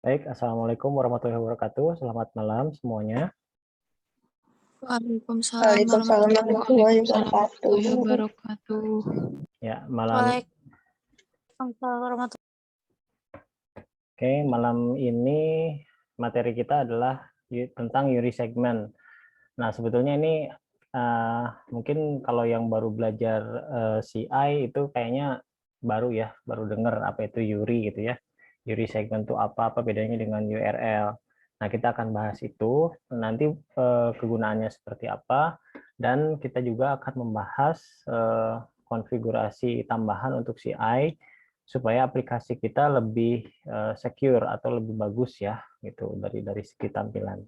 Baik, Assalamualaikum warahmatullahi wabarakatuh. Selamat malam semuanya. Waalaikumsalam Waalaikumsalam warahmatullahi wabarakatuh. wabarakatuh. Ya, malam. Waalaikumsalam warahmatullahi Oke, malam ini materi kita adalah tentang URI segmen. Nah, sebetulnya ini mungkin kalau yang baru belajar CI itu kayaknya baru ya, baru dengar apa itu URI gitu ya. URI segmen itu apa bedanya dengan URL. Nah, kita akan bahas itu, nanti kegunaannya seperti apa, dan kita juga akan membahas konfigurasi tambahan untuk CI supaya aplikasi kita lebih secure atau lebih bagus ya, gitu dari segi tampilan.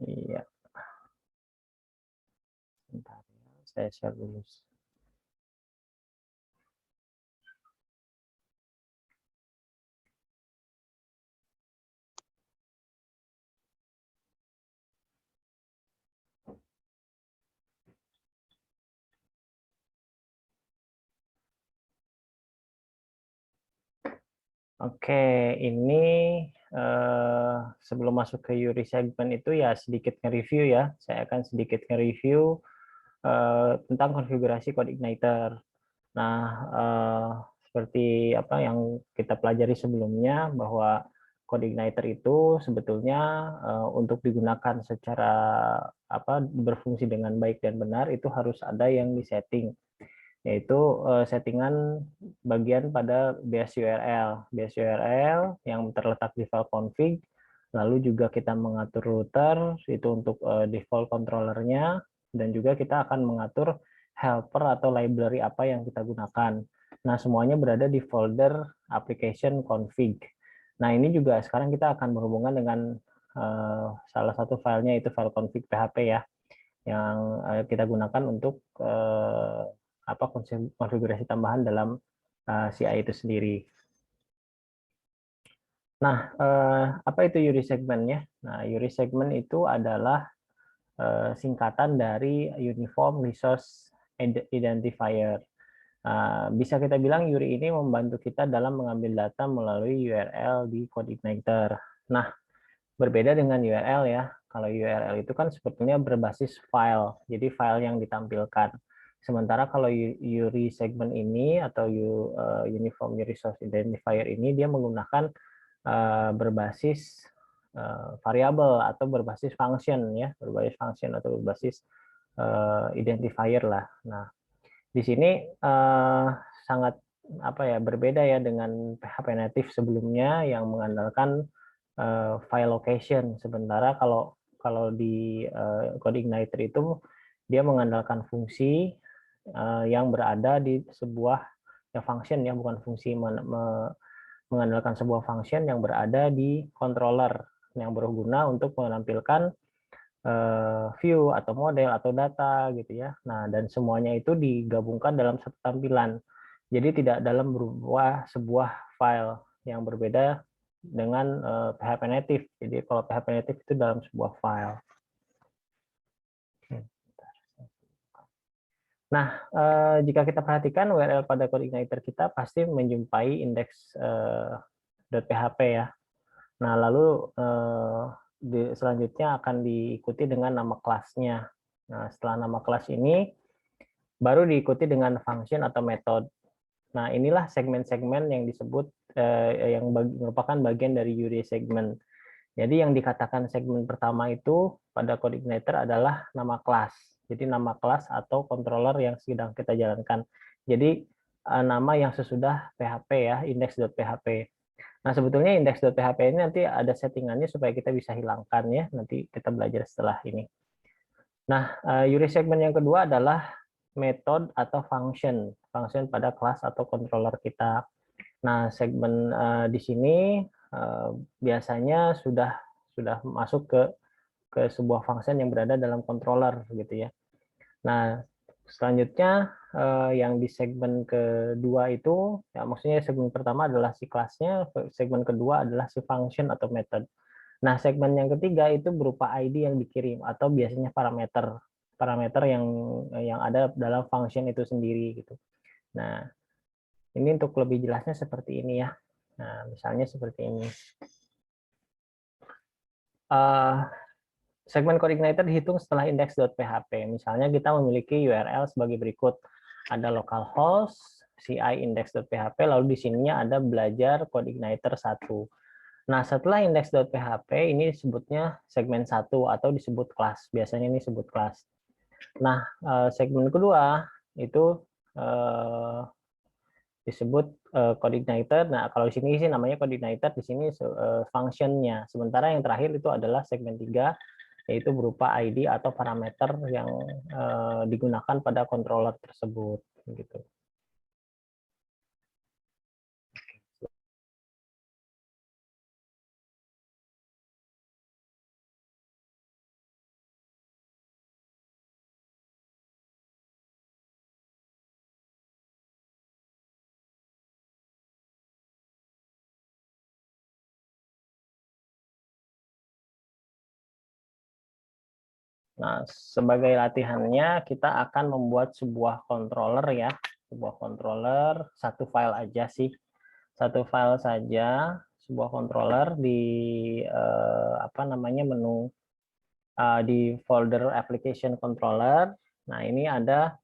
Iya, bentar ya, saya share dulu. Oke, ini sebelum masuk ke URI segmen itu ya sedikit nge-review ya. Saya akan sedikit nge-review tentang konfigurasi CodeIgniter. Nah, seperti apa yang kita pelajari sebelumnya bahwa CodeIgniter itu sebetulnya untuk digunakan secara berfungsi dengan baik dan benar itu harus ada yang disetting, yaitu settingan bagian pada base URL. Base URL yang terletak di file config, lalu juga kita mengatur router itu untuk default controllernya, dan juga kita akan mengatur helper atau library apa yang kita gunakan. Nah, semuanya berada di folder application config. Nah, ini juga sekarang kita akan berhubungan dengan salah satu filenya, itu file config PHP ya, yang kita gunakan untuk konfigurasi tambahan dalam CI itu sendiri. Nah, apa itu URI segmennya? Nah, URI segment itu adalah singkatan dari Uniform Resource Identifier. Bisa kita bilang URI ini membantu kita dalam mengambil data melalui URL di CodeIgniter. Nah, berbeda dengan URL ya. Kalau URL itu kan sebetulnya berbasis file, jadi file yang ditampilkan. Sementara kalau URI segment ini atau Uniform Resource Identifier ini dia menggunakan berbasis variabel atau berbasis function ya, berbasis function atau berbasis identifier lah. Nah, di sini sangat berbeda ya dengan PHP native sebelumnya yang mengandalkan file location. Sementara kalau di CodeIgniter itu dia mengandalkan fungsi yang berada di sebuah function ya, bukan fungsi, mengandalkan sebuah function yang berada di controller yang berguna untuk menampilkan view atau model atau data gitu ya. Nah, dan semuanya itu digabungkan dalam satu tampilan. Jadi tidak dalam berupa sebuah file yang berbeda dengan PHP native. Jadi kalau PHP native itu dalam sebuah file. Nah, jika kita perhatikan URL pada CodeIgniter kita pasti menjumpai indeks .php ya. Nah, lalu selanjutnya akan diikuti dengan nama kelasnya. Nah, setelah nama kelas ini baru diikuti dengan function atau method. Nah, inilah segmen-segmen yang disebut yang merupakan bagian dari URI segment. Jadi yang dikatakan segmen pertama itu pada CodeIgniter adalah nama kelas. Jadi nama kelas atau controller yang sedang kita jalankan. Jadi nama yang sesudah PHP ya, index.php. Nah, sebetulnya index.php ini nanti ada settingannya supaya kita bisa hilangkan ya. Nanti kita belajar setelah ini. Nah, URI segmen yang kedua adalah method atau function. Function pada kelas atau controller kita. Nah, segmen di sini biasanya sudah masuk ke sebuah function yang berada dalam controller gitu ya. Nah, selanjutnya yang di segmen kedua itu, ya maksudnya segmen pertama adalah si kelasnya, segmen kedua adalah si function atau method. Nah, segmen yang ketiga itu berupa ID yang dikirim atau biasanya parameter. parameter yang ada dalam function itu sendiri gitu. Nah, ini untuk lebih jelasnya seperti ini ya. Nah, misalnya seperti ini. Segmen coordinator dihitung setelah index.php. Misalnya kita memiliki URL sebagai berikut. Ada localhost, ci index.php, lalu di sininya ada belajar coordinator 1. Nah, setelah index.php ini disebutnya segmen 1 atau disebut kelas. Biasanya ini disebut kelas. Nah, segmen kedua itu disebut coordinator. Nah, kalau di sini sih namanya coordinator, di sini function-nya. Sementara yang terakhir itu adalah segmen 3, yaitu berupa ID atau parameter yang digunakan pada controller tersebut gitu. Nah, sebagai latihannya kita akan membuat sebuah controller ya, sebuah controller, satu file aja sih, satu file saja, sebuah controller di apa namanya menu di folder application controller. Nah, ini ada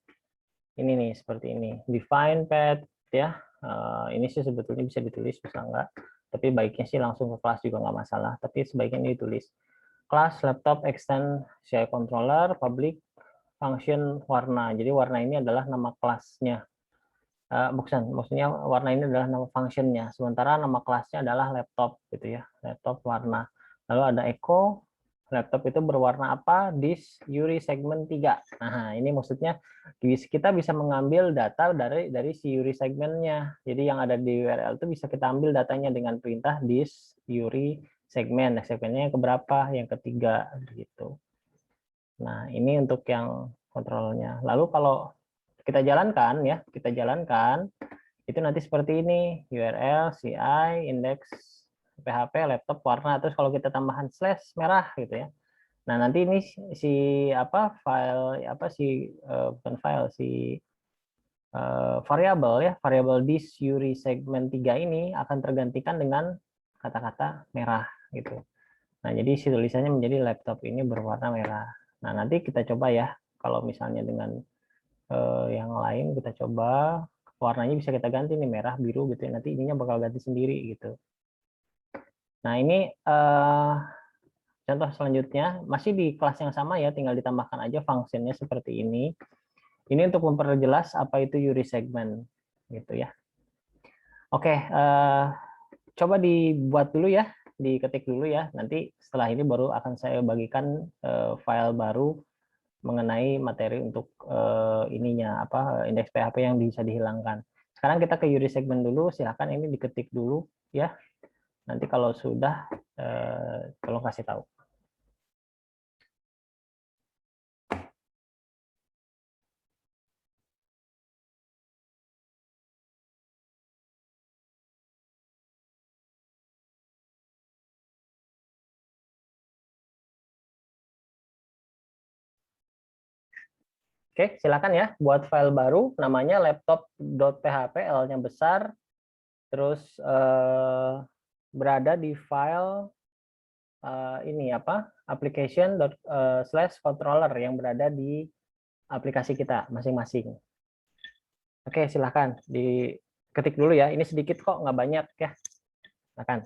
ini nih seperti ini, define path ya. Ini sih sebetulnya bisa ditulis bisa enggak, tapi baiknya sih langsung ke kelas juga nggak masalah, tapi sebaiknya ini ditulis. Kelas laptop extend CI controller public function warna. Jadi warna ini adalah nama kelasnya. Bukan, maksudnya warna ini adalah nama functionnya. Sementara nama kelasnya adalah laptop gitu ya, laptop warna. Lalu ada echo, laptop itu berwarna apa? This URI segmen 3. Nah, ini maksudnya kita bisa mengambil data dari si URI segmennya. Jadi yang ada di URL itu bisa kita ambil datanya dengan perintah this URI segmen. Nah, segmennya yang keberapa? Yang ketiga gitu. Nah, ini untuk yang kontrolnya. Lalu kalau kita jalankan ya, kita jalankan itu nanti seperti ini, URL, CI, index, PHP, laptop, warna, terus kalau kita tambahan slash merah gitu ya. Nah, nanti ini si apa file apa si bukan file si variabel ya, variabel this URI segmen 3 ini akan tergantikan dengan kata-kata merah gitu. Nah, jadi si tulisannya menjadi laptop ini berwarna merah. Nah, nanti kita coba ya, kalau misalnya dengan yang lain kita coba warnanya bisa kita ganti nih merah biru gitu ya, nanti ininya bakal ganti sendiri gitu. Nah, ini contoh selanjutnya masih di kelas yang sama ya, tinggal ditambahkan aja fungsinya seperti ini. Ini untuk memperjelas apa itu URI segment gitu ya. Oke, coba dibuat dulu ya, diketik dulu ya, nanti setelah ini baru akan saya bagikan file baru mengenai materi untuk ininya apa indeks PHP yang bisa dihilangkan. Sekarang kita ke URI segmen dulu, silakan ini diketik dulu ya. Nanti kalau sudah tolong kasih tahu. Oke, silakan ya buat file baru namanya laptop.php, L-nya besar, terus berada di file ini apa application.controller yang berada di aplikasi kita masing-masing. Oke, silakan diketik dulu ya. Ini sedikit kok, nggak banyak ya. Silakan.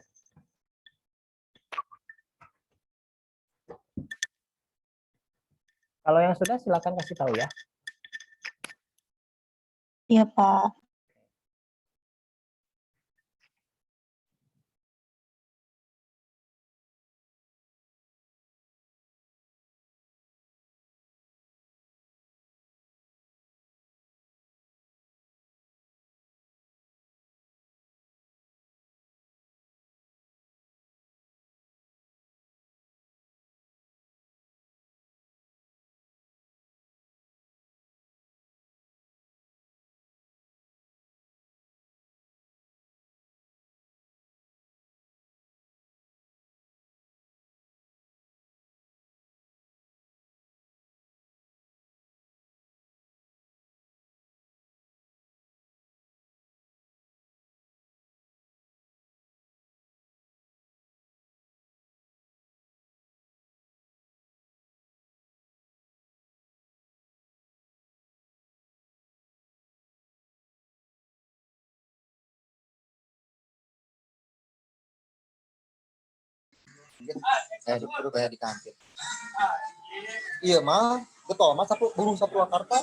Kalau yang sudah silakan kasih tahu ya. Iya, Pak. Disuruh bayar di kantin. Iya mah, betul mas aku burung Purwakarta.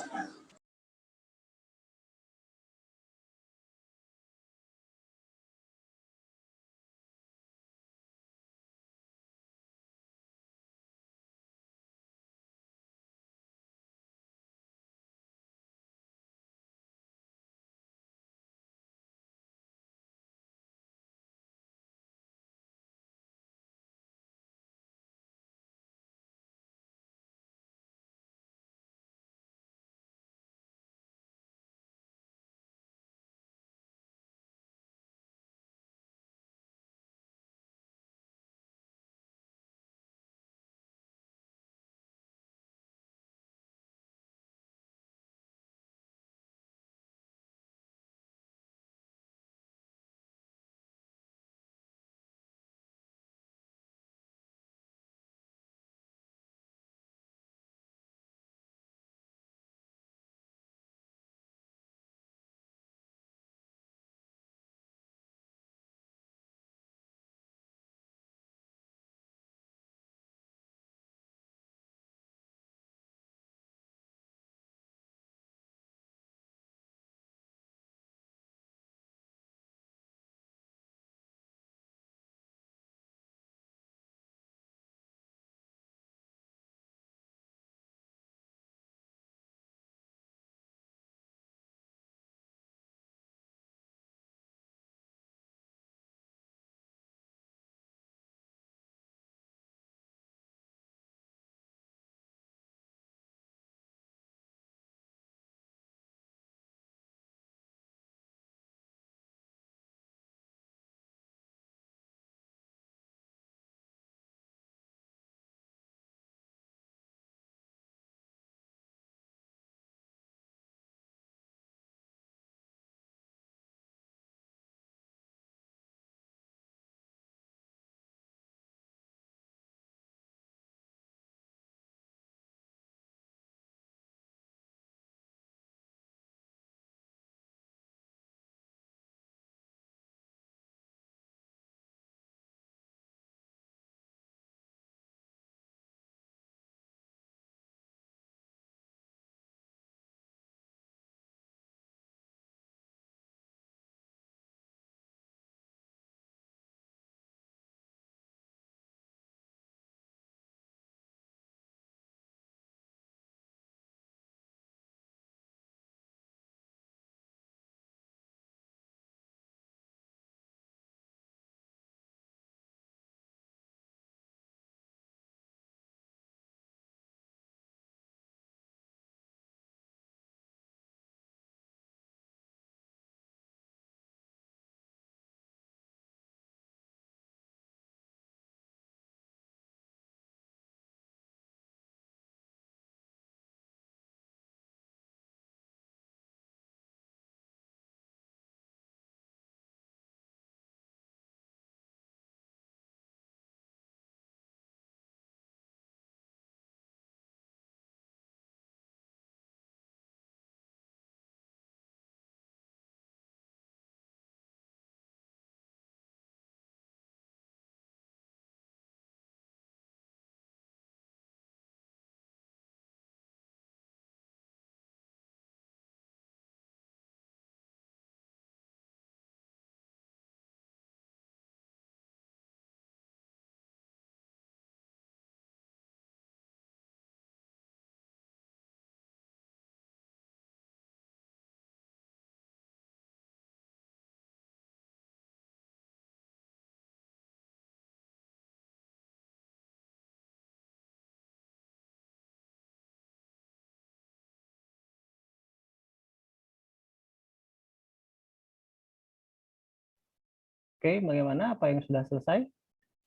Oke, bagaimana? Apa yang sudah selesai?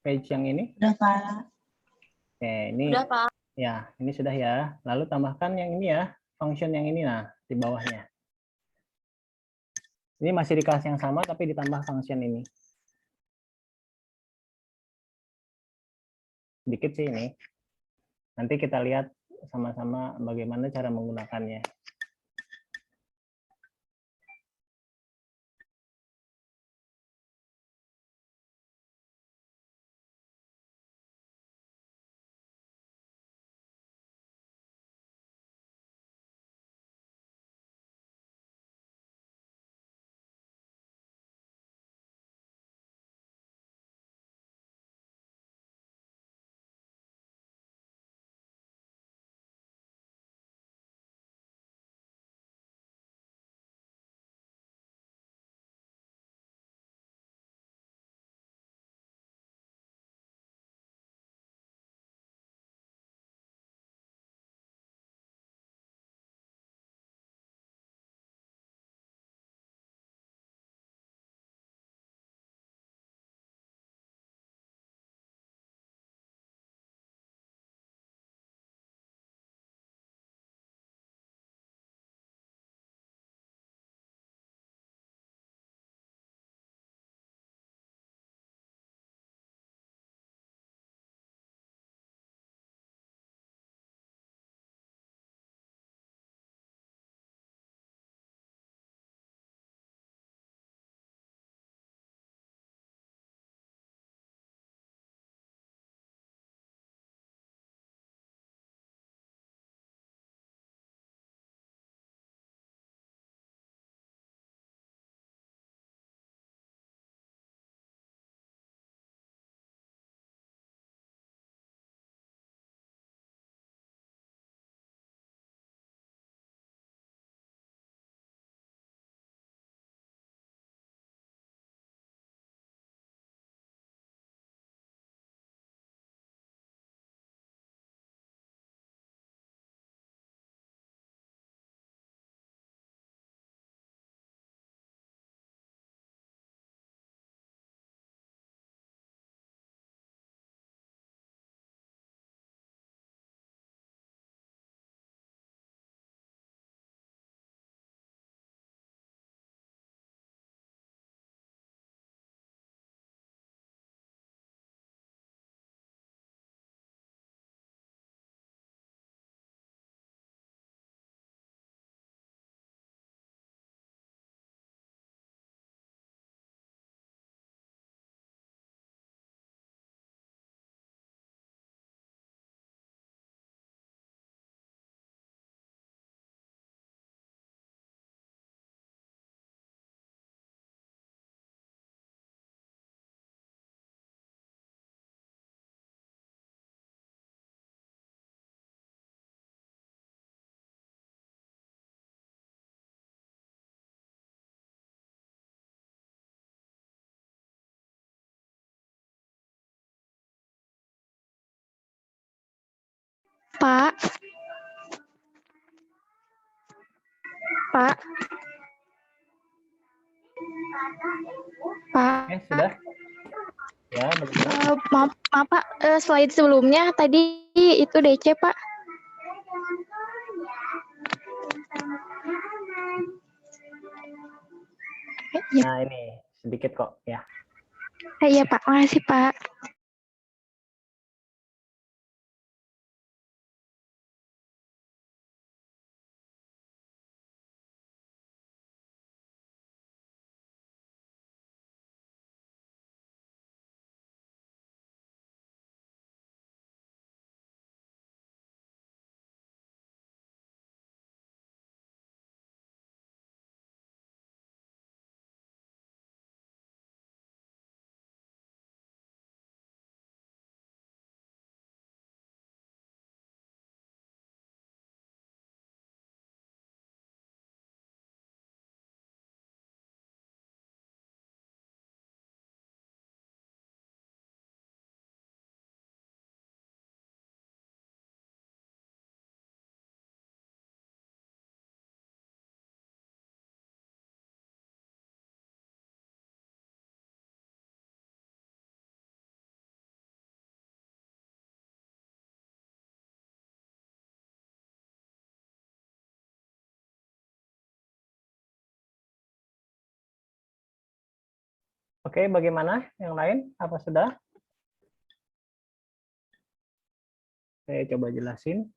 Page yang ini? Udah, Pak. Oke, ini Udah, Pak. ya, ini sudah ya. Lalu tambahkan yang ini ya, function yang ini nah di bawahnya. Ini masih di kelas yang sama tapi ditambah function ini. Dikit sih ini. Nanti kita lihat sama-sama bagaimana cara menggunakannya. Pak, Pak, Pak. Oke, sudah? Ya, bagaimana? Maaf Pak, slide sebelumnya tadi itu DC Pak. Ya, Nah, ini sedikit kok ya. iya Pak, makasih Pak. Oke, bagaimana yang lain? Apa sudah? Saya coba jelasin.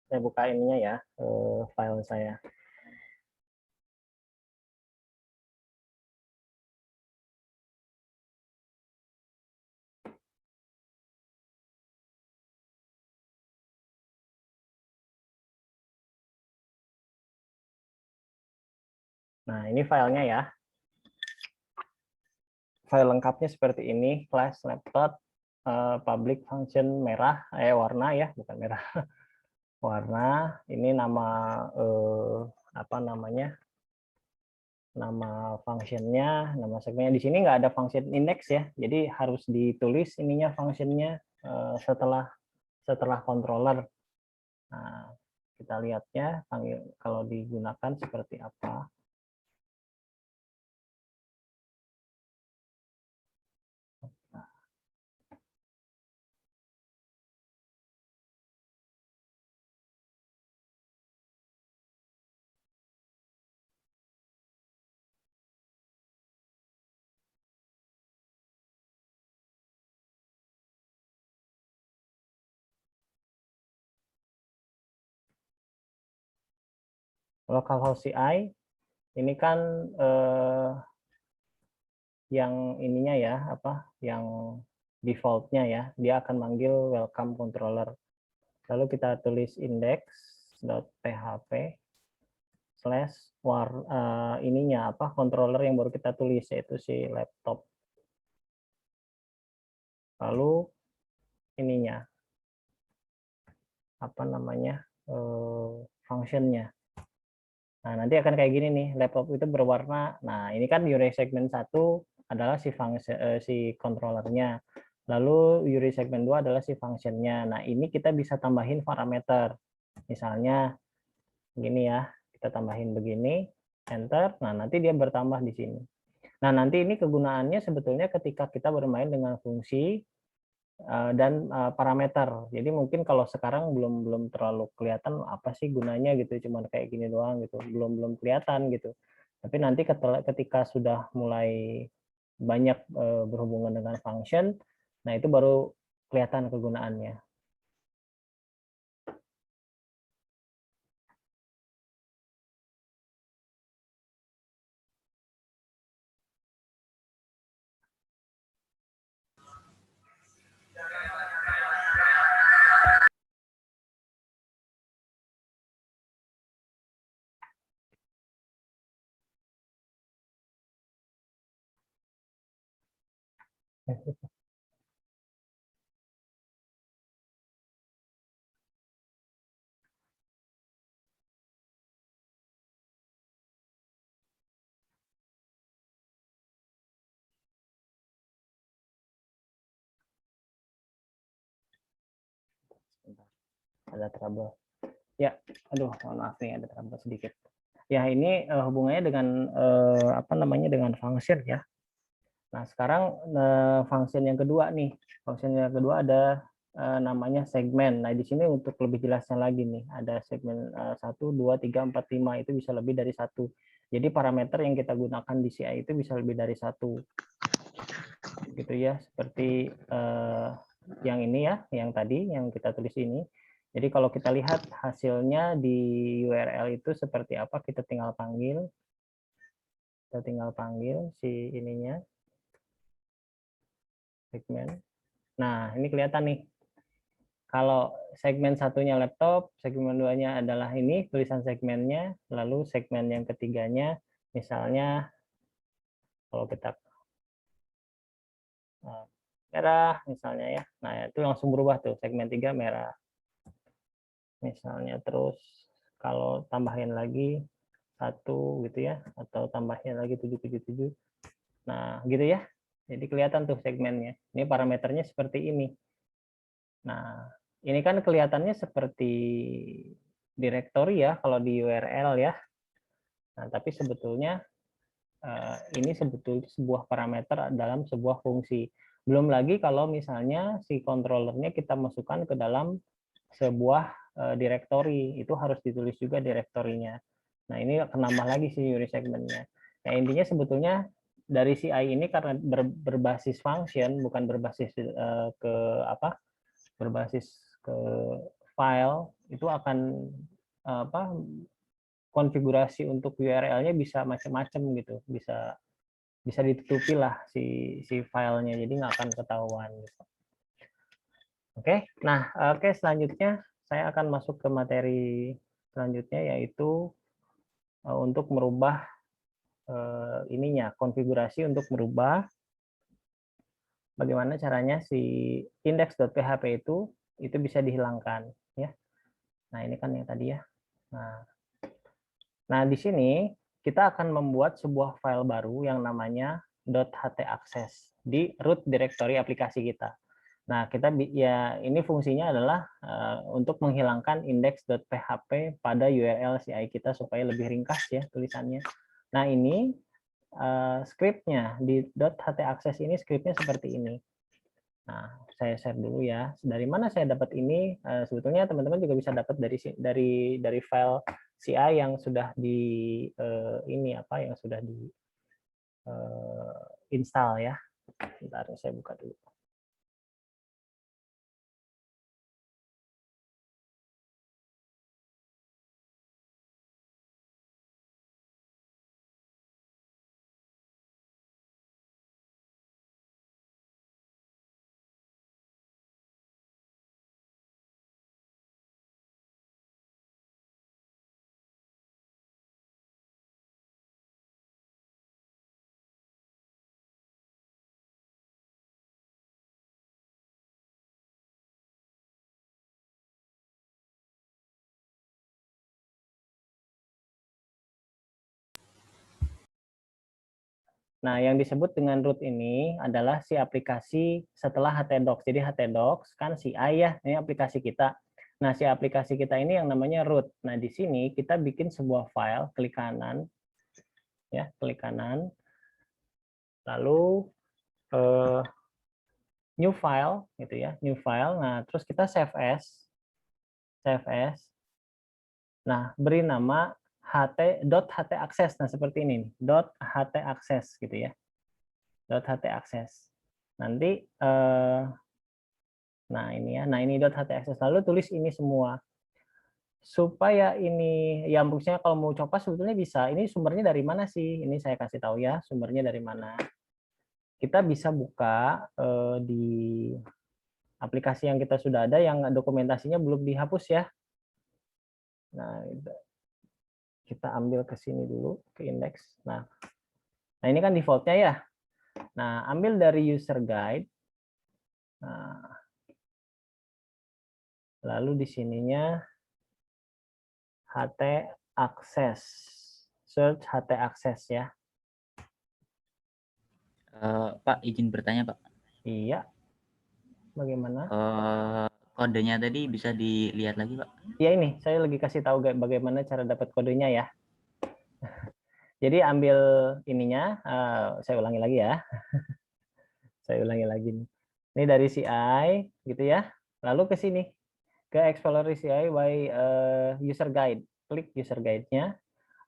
Saya buka ininya ya, file saya. Nah, ini filenya ya. File lengkapnya seperti ini, class laptop, public function merah, warna ya, bukan merah. Warna, ini nama apa namanya? Nama functionnya, nama segmennya. Di sini nggak ada function index ya, jadi harus ditulis ininya functionnya setelah controller. Nah, kita lihatnya kalau digunakan seperti apa. Localhost CI ini kan yang ininya ya, apa yang defaultnya ya, dia akan manggil welcome controller. Lalu kita tulis index.php slash ininya apa controller yang baru kita tulis yaitu si laptop. Lalu ininya apa namanya functionnya. Nah, nanti akan kayak gini nih, laptop itu berwarna. Nah, ini kan URI segmen 1 adalah si controllernya. Lalu URI segmen 2 adalah si functionnya. Nah, ini kita bisa tambahin parameter. Misalnya gini ya, kita tambahin begini, enter. Nah, nanti dia bertambah di sini. Nah, nanti ini kegunaannya sebetulnya ketika kita bermain dengan fungsi dan parameter. Jadi mungkin kalau sekarang belum terlalu kelihatan apa sih gunanya gitu, cuman kayak gini doang gitu, belum kelihatan gitu. Tapi nanti ketika sudah mulai banyak berhubungan dengan function, nah itu baru kelihatan kegunaannya. ada trouble. Ya, aduh, mohon maaf nih ada trouble sedikit. Ya, ini hubungannya dengan apa namanya dengan function ya. Nah, sekarang function yang kedua nih. Function yang kedua ada namanya segmen. Nah, di sini untuk lebih jelasnya lagi nih, ada segmen 1, 2, 3, 4, 5 itu bisa lebih dari satu. Jadi parameter yang kita gunakan di CI itu bisa lebih dari satu. Gitu ya, seperti yang ini ya, yang tadi yang kita tulis ini. Jadi kalau kita lihat hasilnya di URL itu seperti apa, kita tinggal panggil si ininya, segmen. Nah, ini kelihatan nih. Kalau segmen satunya laptop, segmen duanya adalah ini tulisan segmennya, lalu segmen yang ketiganya misalnya kalau kita merah misalnya ya. Nah, itu langsung berubah tuh, segmen 3 merah. Misalnya terus kalau tambahin lagi 1 gitu ya, atau tambahin lagi 777. Nah, gitu ya. Jadi kelihatan tuh segmennya. Ini parameternya seperti ini. Nah, ini kan kelihatannya seperti directory ya kalau di URL ya. Nah, tapi sebetulnya ini sebetulnya sebuah parameter dalam sebuah fungsi. Belum lagi kalau misalnya si controllernya kita masukkan ke dalam sebuah directory, itu harus ditulis juga direktorinya. Nah, ini akan nambah lagi si URI segmennya. Nah, intinya sebetulnya dari CI ini karena berbasis function, bukan berbasis ke apa? Berbasis ke file, itu akan apa? Konfigurasi untuk URL-nya bisa macam-macam gitu, bisa ditutupi lah si filenya, jadi nggak akan ketahuan gitu. Oke, nah selanjutnya saya akan masuk ke materi selanjutnya, yaitu untuk merubah ininya, konfigurasi untuk merubah bagaimana caranya si index.php itu bisa dihilangkan ya. Nah, ini kan yang tadi ya. Nah, di sini kita akan membuat sebuah file baru yang namanya .htaccess di root directory aplikasi kita. Nah, kita ya ini fungsinya adalah untuk menghilangkan index.php pada URL CI kita supaya lebih ringkas ya tulisannya. Nah, ini scriptnya di .htaccess ini scriptnya seperti ini. Nah, saya share dulu ya. Dari mana saya dapat ini? Sebetulnya teman-teman juga bisa dapat dari file CI yang sudah di ini apa yang sudah di install ya. Bentar, saya buka dulu. Nah, yang disebut dengan root ini adalah si aplikasi setelah htdocs. Jadi htdocs kan CI ya, ini aplikasi kita. Nah, si aplikasi kita ini yang namanya root. Nah, di sini kita bikin sebuah file, klik kanan, ya, klik kanan, lalu new file, gitu ya, new file. Nah, terus kita save as. Nah, beri nama .htaccess. Nah, seperti ini, .htaccess gitu ya. .htaccess. Nanti nah ini ya. Nah, ini .htaccess, lalu tulis ini semua. Supaya ini ya maksudnya kalau mau coba sebetulnya bisa. Ini sumbernya dari mana sih? Ini saya kasih tahu ya, sumbernya dari mana. Kita bisa buka di aplikasi yang kita sudah ada yang dokumentasinya belum dihapus ya. Nah, kita ambil ke sini dulu, ke indeks. Nah, ini kan defaultnya ya. Nah, ambil dari user guide. Nah, lalu di sininya htaccess. Search htaccess ya. Pak, izin bertanya, Pak. Iya. Bagaimana? kodenya tadi bisa dilihat lagi, Pak? Ya ini, saya lagi kasih tahu bagaimana cara dapat kodenya ya. Jadi ambil ininya, saya ulangi lagi ya. Saya ulangi lagi nih. Ini dari CI gitu ya. Lalu ke sini ke Explorer CI by user guide. Klik user guide-nya.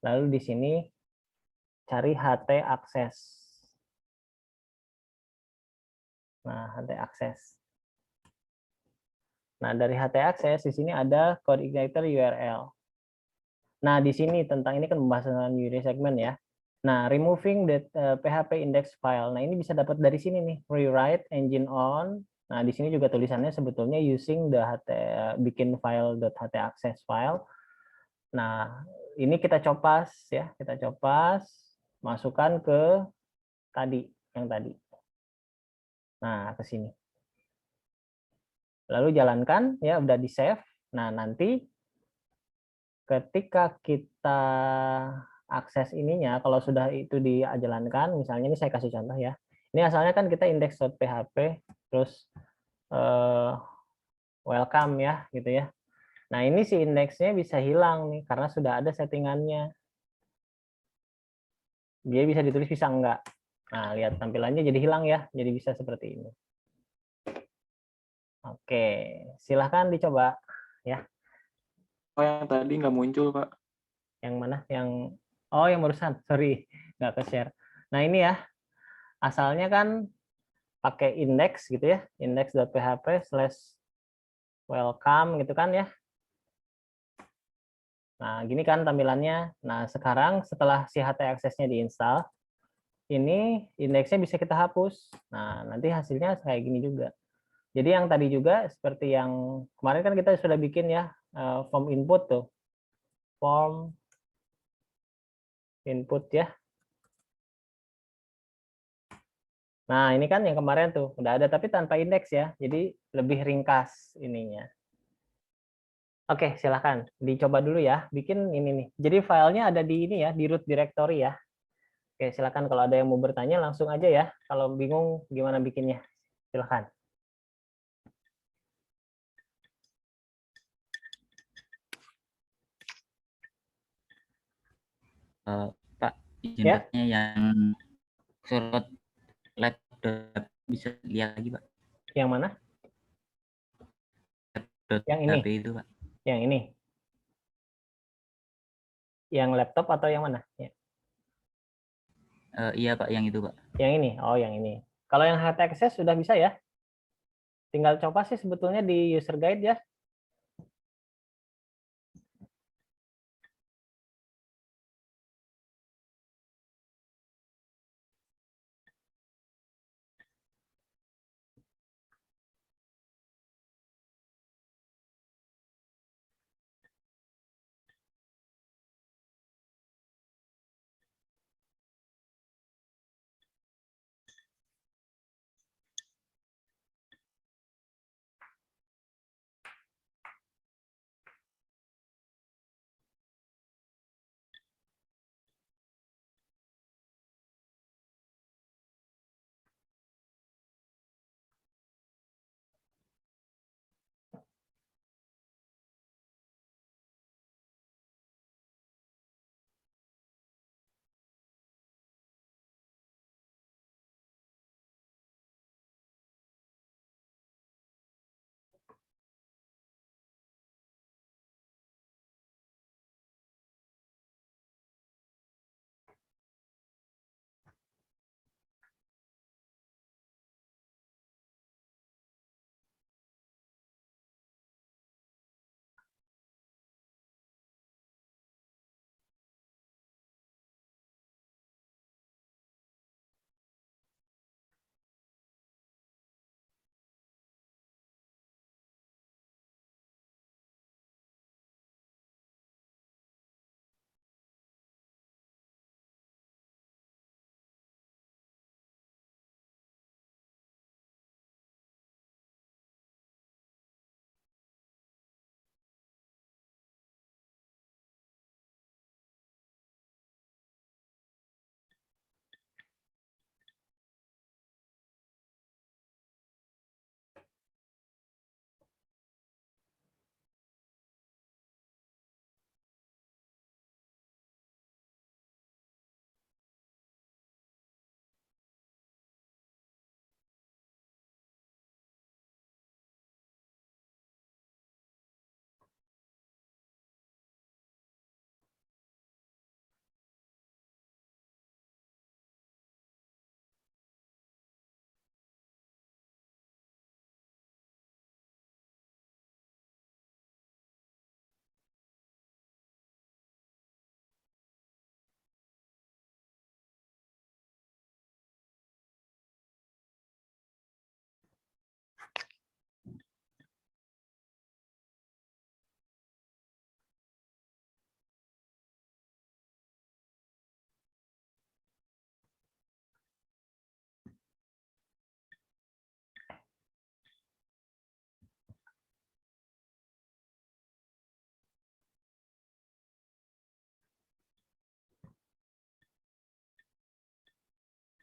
Lalu di sini cari HT access. Nah, HT access. Nah, dari HT access di sini ada code igniter URL. Nah, di sini tentang ini kan pembahasan URI segment ya. Nah, removing the PHP index file. Nah, ini bisa dapat dari sini nih, rewrite engine on. Nah, di sini juga tulisannya sebetulnya using the bikin file.ht access file. Nah, ini kita copas ya, kita copas, masukkan ke tadi, yang tadi. Nah, ke sini. Lalu jalankan ya, udah di save. Nah, nanti ketika kita akses ininya, kalau sudah itu dijalankan, misalnya ini saya kasih contoh ya. Ini asalnya kan kita index.php, terus welcome ya, gitu ya. Nah, ini si indeksnya bisa hilang nih, karena sudah ada settingannya. Dia bisa ditulis, bisa enggak. Nah, lihat tampilannya jadi hilang ya, jadi bisa seperti ini. Oke, silahkan dicoba ya. Oh, yang tadi nggak muncul, Pak. Yang mana? Yang oh, yang barusan. Sorry, nggak ke-share. Nah, ini ya. Asalnya kan pakai index gitu ya. index.php/welcome gitu kan ya. Nah, gini kan tampilannya. Nah, sekarang setelah si HT access-nya diinstal, ini indeksnya bisa kita hapus. Nah, nanti hasilnya kayak gini juga. Jadi yang tadi juga seperti yang kemarin kan kita sudah bikin ya, form input tuh. Form input ya. Nah, ini kan yang kemarin tuh udah ada tapi tanpa indeks ya. Jadi lebih ringkas ininya. Oke, silahkan dicoba dulu ya. Bikin ini nih. Jadi filenya ada di ini ya, di root directory ya. Oke, silahkan kalau ada yang mau bertanya langsung aja ya. Kalau bingung gimana bikinnya, silahkan. Pak, izin Ya. bertanya yang slot lab bisa lihat lagi, Pak? Yang mana? Yang ini. HP itu, Pak. Yang ini. Yang laptop atau yang mana? Ya. Iya, Pak, yang itu, Pak. Yang ini. Oh, yang ini. Kalau yang HT access sudah bisa ya. Tinggal coba sih sebetulnya di user guide ya.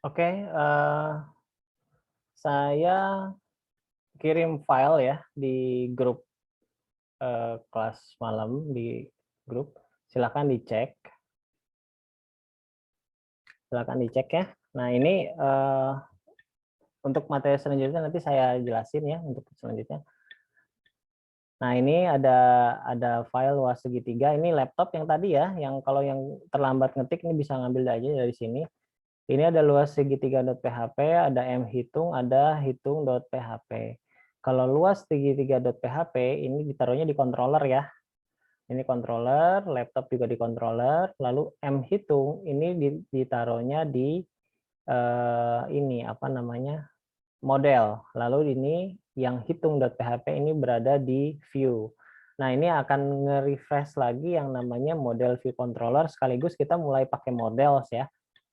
Oke, saya kirim file ya di grup kelas malam di grup. Silakan dicek. Silakan dicek ya. Nah, ini untuk materi selanjutnya nanti saya jelasin ya untuk selanjutnya. Nah, ini ada file luas segitiga. Ini laptop yang tadi ya, yang kalau yang terlambat ngetik ini bisa ngambil aja dari sini. Ini ada luas segitiga.php, ada mhitung, ada hitung.php. Kalau luas segitiga.php ini ditaruhnya di controller ya. Ini controller, laptop juga di controller, lalu mhitung ini ditaruhnya di ini apa namanya? Model. Lalu ini yang hitung.php ini berada di view. Nah, ini akan nge-refresh lagi yang namanya model view controller sekaligus kita mulai pakai models ya.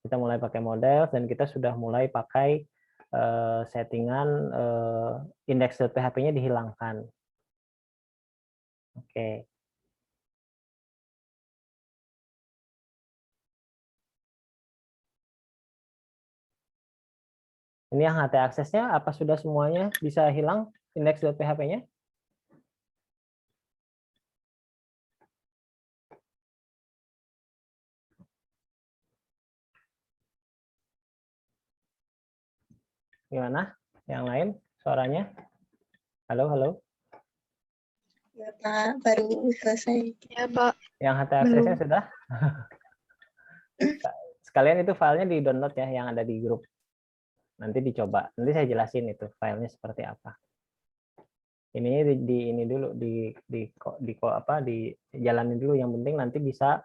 Kita mulai pakai model dan kita sudah mulai pakai settingan index.php-nya dihilangkan. Oke. Ini yang HT aksesnya apa sudah semuanya bisa hilang index.php-nya? Gimana? Yang lain suaranya? Halo, halo. Ya, Pak, baru selesai. Ya, Pak. Yang HT aksesnya sudah? Sekalian itu filenya di-download ya yang ada di grup. Nanti dicoba. Nanti saya jelasin itu filenya seperti apa. Ini ini dulu dijalanin dulu, yang penting nanti bisa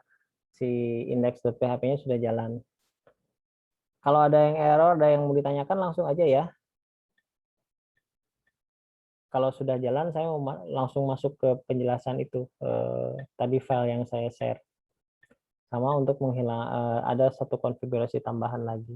si index.php-nya sudah jalan. Kalau ada yang error, ada yang mau ditanyakan langsung aja ya. Kalau sudah jalan, saya mau langsung masuk ke penjelasan itu tadi file yang saya share. Sama untuk menghilang ada satu konfigurasi tambahan lagi.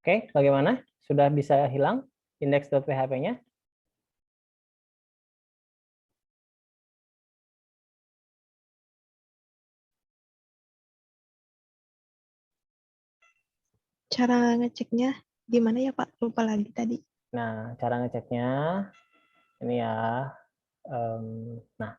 Oke, bagaimana? Sudah bisa hilang index.php-nya? Cara ngeceknya gimana ya, Pak? Lupa lagi tadi. Nah, cara ngeceknya ini ya. Nah,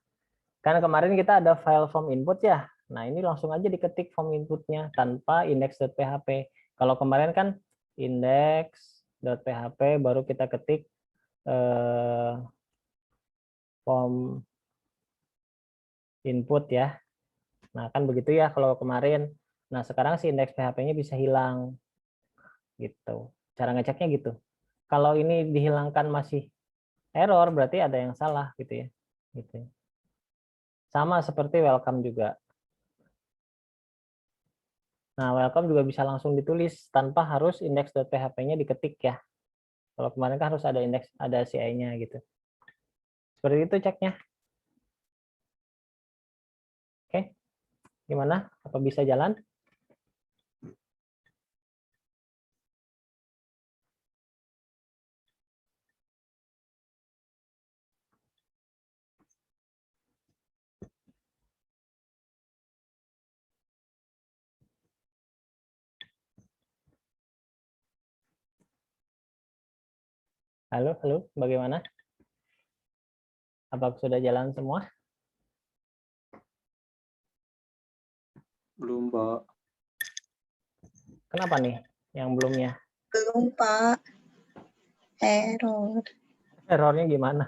kan kemarin kita ada file form input ya. Nah, ini langsung aja diketik form inputnya tanpa index.php. Kalau kemarin kan index.php baru kita ketik form input ya. Nah, kan begitu ya kalau kemarin. Nah, sekarang si indeks PHP-nya bisa hilang. Gitu. Cara ngeceknya gitu. Kalau ini dihilangkan masih error, berarti ada yang salah gitu ya. Gitu. Sama seperti welcome juga. Nah, welcome juga bisa langsung ditulis tanpa harus index.php-nya diketik ya. Kalau kemarin kan harus ada indeks, ada CI-nya gitu. Seperti itu ceknya. Oke. Gimana? Apa bisa jalan? Halo, halo, bagaimana? Apa sudah jalan semua? Belum, Pak. Kenapa nih yang belumnya? Belum, Pak. Error. Errornya gimana?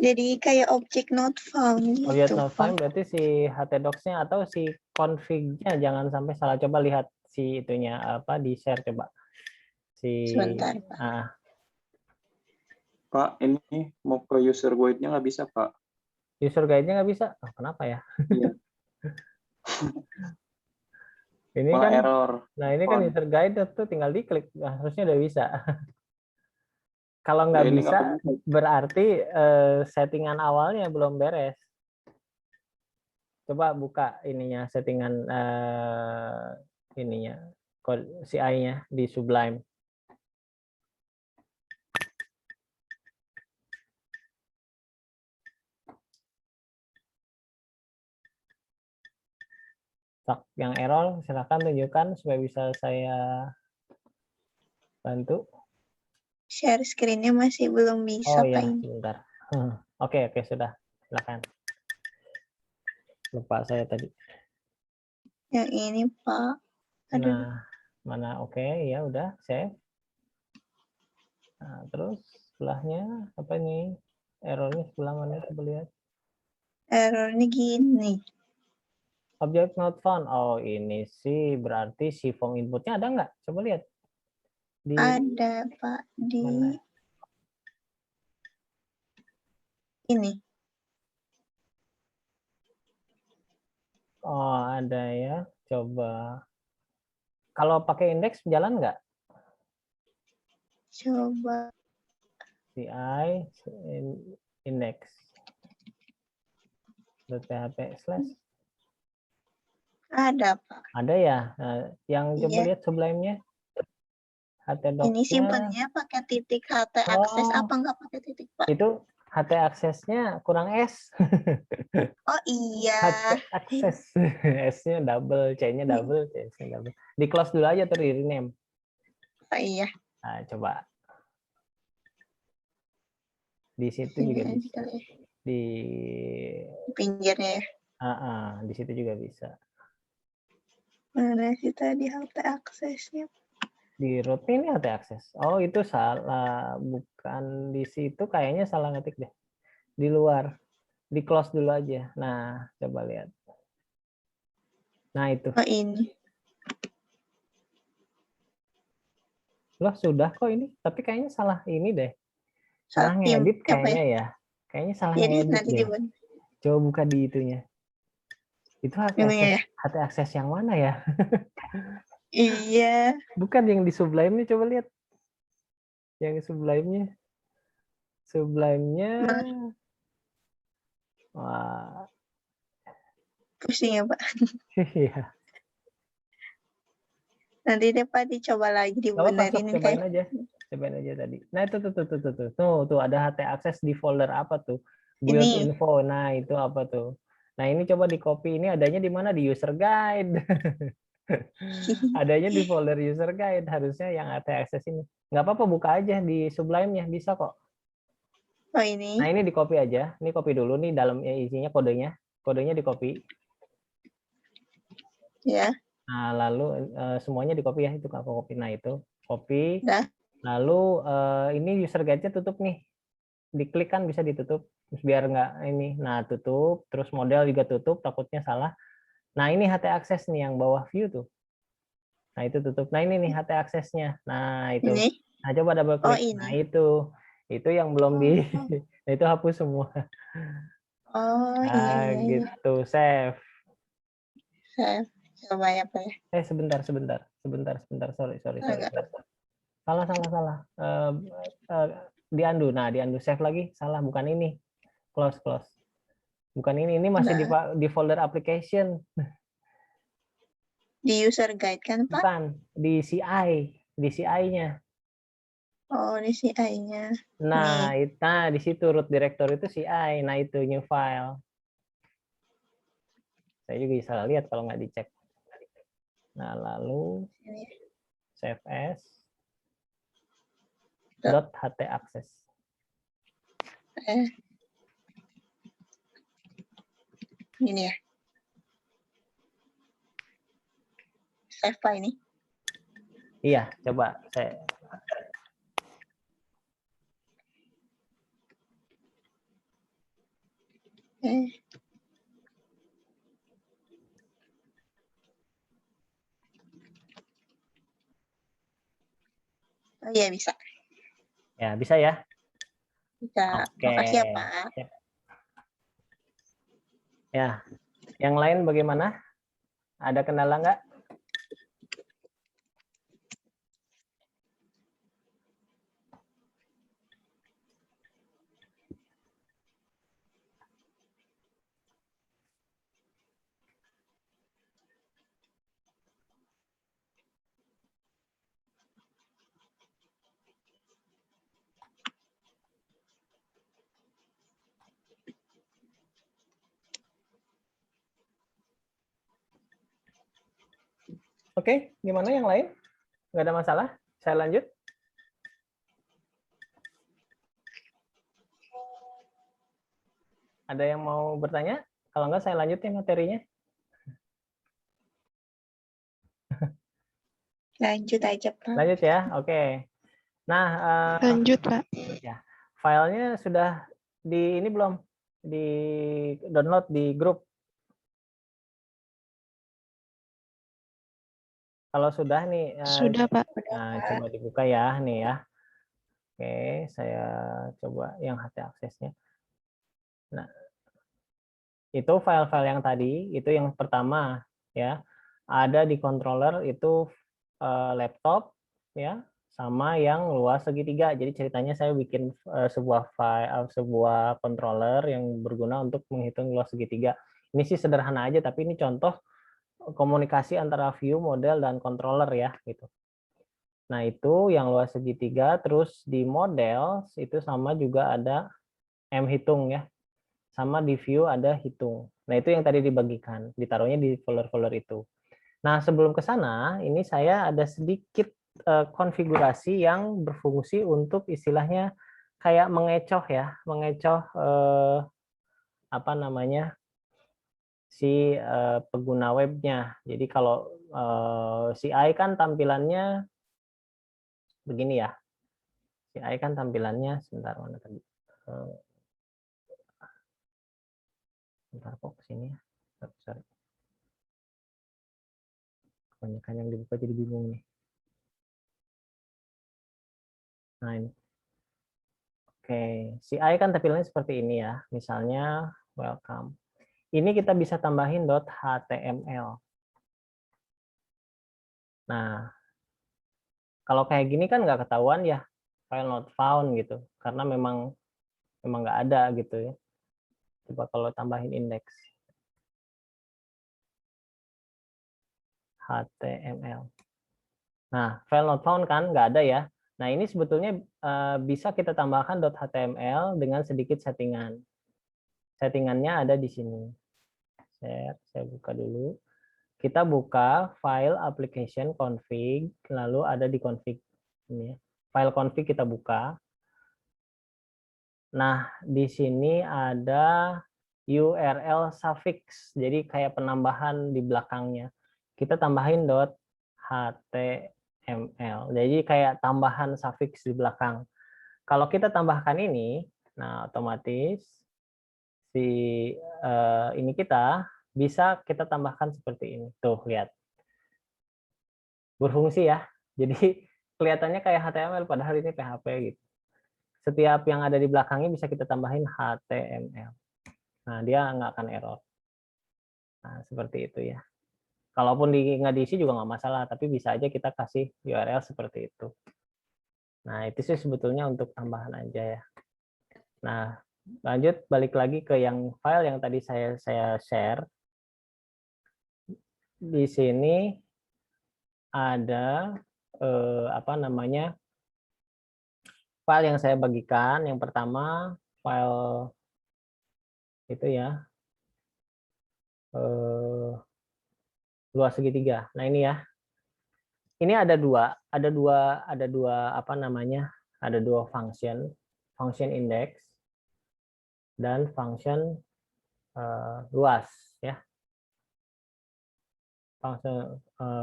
Jadi kayak objek not found Object gitu, not Pak. found berarti si htdocs-nya atau si config-nya jangan sampai salah. Coba lihat si itunya apa di share coba. Si Sebentar, Pak. Pak, ini mau ke user guide-nya nggak bisa, Pak. User guide-nya nggak bisa. Oh, kenapa ya? Iya, Ini malah kan, error. nah ini kan On. user guide tuh tinggal diklik. Nah, harusnya udah bisa. Kalau Ya, nggak ini bisa, nggak bisa. berarti settingan awalnya belum beres. Coba buka ininya, settingan ininya, CI-nya di Sublime. Yang error silakan tunjukkan supaya bisa saya bantu. Share screen-nya masih belum Oh bisa, Pak ya, ini. sebentar. Oke, sudah. Silakan. Lupa saya tadi. Yang ini, Pak. Aduh, Nah, mana oke, ya udah, save. Nah, terus sebelahnya apa nih? Errornya sebelah mana? Coba lihat. errornya gini. Object not found. Oh, ini sih berarti si form inputnya ada nggak? Coba lihat. Di Ada, Pak, di mana? ini. Oh, ada ya. Coba. Kalau pakai indeks jalan nggak? Coba. CI index. .php slash. Ada, Pak. Ada ya. Nah, yang coba Iya. lihat Sublime-nya. Ini htdoc-nya. simpennya pakai titik HT akses Oh, apa nggak pakai titik, Pak? itu HT aksesnya kurang S. Oh iya. HT akses. S-nya double, C-nya double, C-nya double. Di close dulu aja terus di rename. Oh iya. Nah, coba. Di situ Sini juga aja bisa. kali ya. Di Pinggirnya ya. di situ juga bisa. Mana sih tadi HT aksesnya? Di root ini HT akses. Oh, itu salah. Bukan di situ, kayaknya salah ngetik deh. Di luar. Di close dulu aja. Nah, coba lihat. Nah, itu. Oh ini. Loh, sudah kok ini. Tapi kayaknya salah ini deh. Salah Salah tim ngedit apa ya? kayaknya ya. Kayaknya salah Jadi ngedit nanti deh. dibuat. Coba buka di itunya. Itu Ininya ya. HT akses yang mana ya? Iya. Bukan yang di Sublime-nya, coba lihat. Yang Sublime-nya. Sublime-nya. Wah. Pusing ya, Pak. Iya. Nanti deh Pak dicoba lagi Gak apa-apa, dibenerin cobain kayak aja. Cobain aja tadi. Nah, itu tuh ada HT akses di folder apa tuh? Build ini. info. Nah, itu apa tuh? Nah, ini coba di copy. Ini adanya di mana? Di user guide. Adanya di folder user guide. Harusnya yang HT akses ini. Nggak apa-apa, buka aja di Sublime-nya. Bisa kok. Oh ini. Nah, ini di copy aja. Ini copy dulu nih dalamnya isinya kodenya. Kodenya di copy. Ya. Nah, lalu semuanya di copy ya. Itu aku copy. Nah, itu copy. Dah. Lalu ini user guide-nya tutup nih. Diklik kan bisa ditutup. Terus biar nggak ini. Nah, tutup. Terus model juga tutup. Takutnya salah. Nah, ini HT akses nih yang bawah view tuh. Nah, itu tutup. Nah, ini nih HT aksesnya. Nah, itu. Ini. Nah, coba double Oh klik. ini. Nah, itu. Itu yang belum di... Nah, itu hapus semua. Oh iya Nah, iya. Iya. gitu. Save. Saya coba ya Pak ya. Sebentar. Sorry. Agak. Salah. Di undo. Nah, di undo. Save lagi. Salah, bukan ini. Close. Bukan ini. Ini masih di folder application. Di user guide kan Pak? Bukan. Di CI. Di CI-nya. Oh di CI-nya. Nah, di situ root directory itu CI. Nah, itu new file. Saya juga bisa lihat kalau nggak dicek. Nah, lalu save as .ht access. Ini ya. Save Pak ini. Iya, coba saya. Oh iya bisa. Ya, bisa ya. Bisa. Oke. Makasih ya, Pak. Siap. Ya, yang lain bagaimana? Ada kendala nggak? Oke, gimana yang lain? Nggak ada masalah? Saya lanjut. Ada yang mau bertanya? Kalau nggak, saya lanjutin materinya. Lanjut aja, Pak. Lanjut ya, oke. Nah, Lanjut, Pak. ya, filenya sudah di ini belum? Di download di grup. Kalau sudah nih, Sudah, Pak. nah, coba dibuka ya, nih ya. Oke, saya coba yang HT aksesnya. Nah, itu file-file yang tadi, itu yang pertama ya. Ada di controller itu laptop ya, sama yang luas segitiga. Jadi ceritanya saya bikin sebuah file, sebuah controller yang berguna untuk menghitung luas segitiga. Ini sih sederhana aja, tapi ini contoh komunikasi antara view, model, dan controller ya gitu. Nah, itu yang luas segitiga. Terus di model itu sama juga ada mHitung ya. Sama di view ada hitung. Nah, itu yang tadi dibagikan, ditaruhnya di folder-folder itu. Nah, sebelum ke sana, ini saya ada sedikit konfigurasi yang berfungsi untuk istilahnya kayak mengecoh ya, mengecoh apa namanya, si pengguna webnya. Jadi kalau CI kan tampilannya begini ya. CI kan tampilannya, sebentar mana tadi. Sebentar kok kesini ya. Sorry. Kebanyakan yang dibuka jadi bingung nih. Nah ini. Oke, CI kan tampilannya seperti ini ya. Misalnya welcome. Ini kita bisa tambahin .html. Nah, kalau kayak gini kan nggak ketahuan ya, file not found gitu, karena memang nggak ada gitu ya. Coba kalau tambahin indeks HTML. Nah, file not found kan nggak ada ya. Nah, ini sebetulnya bisa kita tambahkan .html dengan sedikit settingan. Settingannya ada di sini. Saya buka dulu. Kita buka file application config, lalu ada di config ini. File config kita buka. Nah, di sini ada URL suffix, jadi kayak penambahan di belakangnya. Kita tambahin .html, jadi kayak tambahan suffix di belakang. Kalau kita tambahkan ini, nah otomatis si ini kita bisa kita tambahkan seperti ini. Tuh, lihat. Berfungsi ya. Jadi kelihatannya kayak HTML, padahal ini PHP gitu. Setiap yang ada di belakangnya bisa kita tambahin HTML. Nah, dia nggak akan error. Nah, seperti itu ya. Kalaupun nggak diisi juga nggak masalah, tapi bisa aja kita kasih URL seperti itu. Nah, itu sih sebetulnya untuk tambahan aja ya. Nah, lanjut balik lagi ke yang file yang tadi saya share. Di sini ada apa namanya, file yang saya bagikan. Yang pertama file itu ya, luas segitiga. Nah ini ya, ini ada dua apa namanya, ada dua function index dan function luas ya,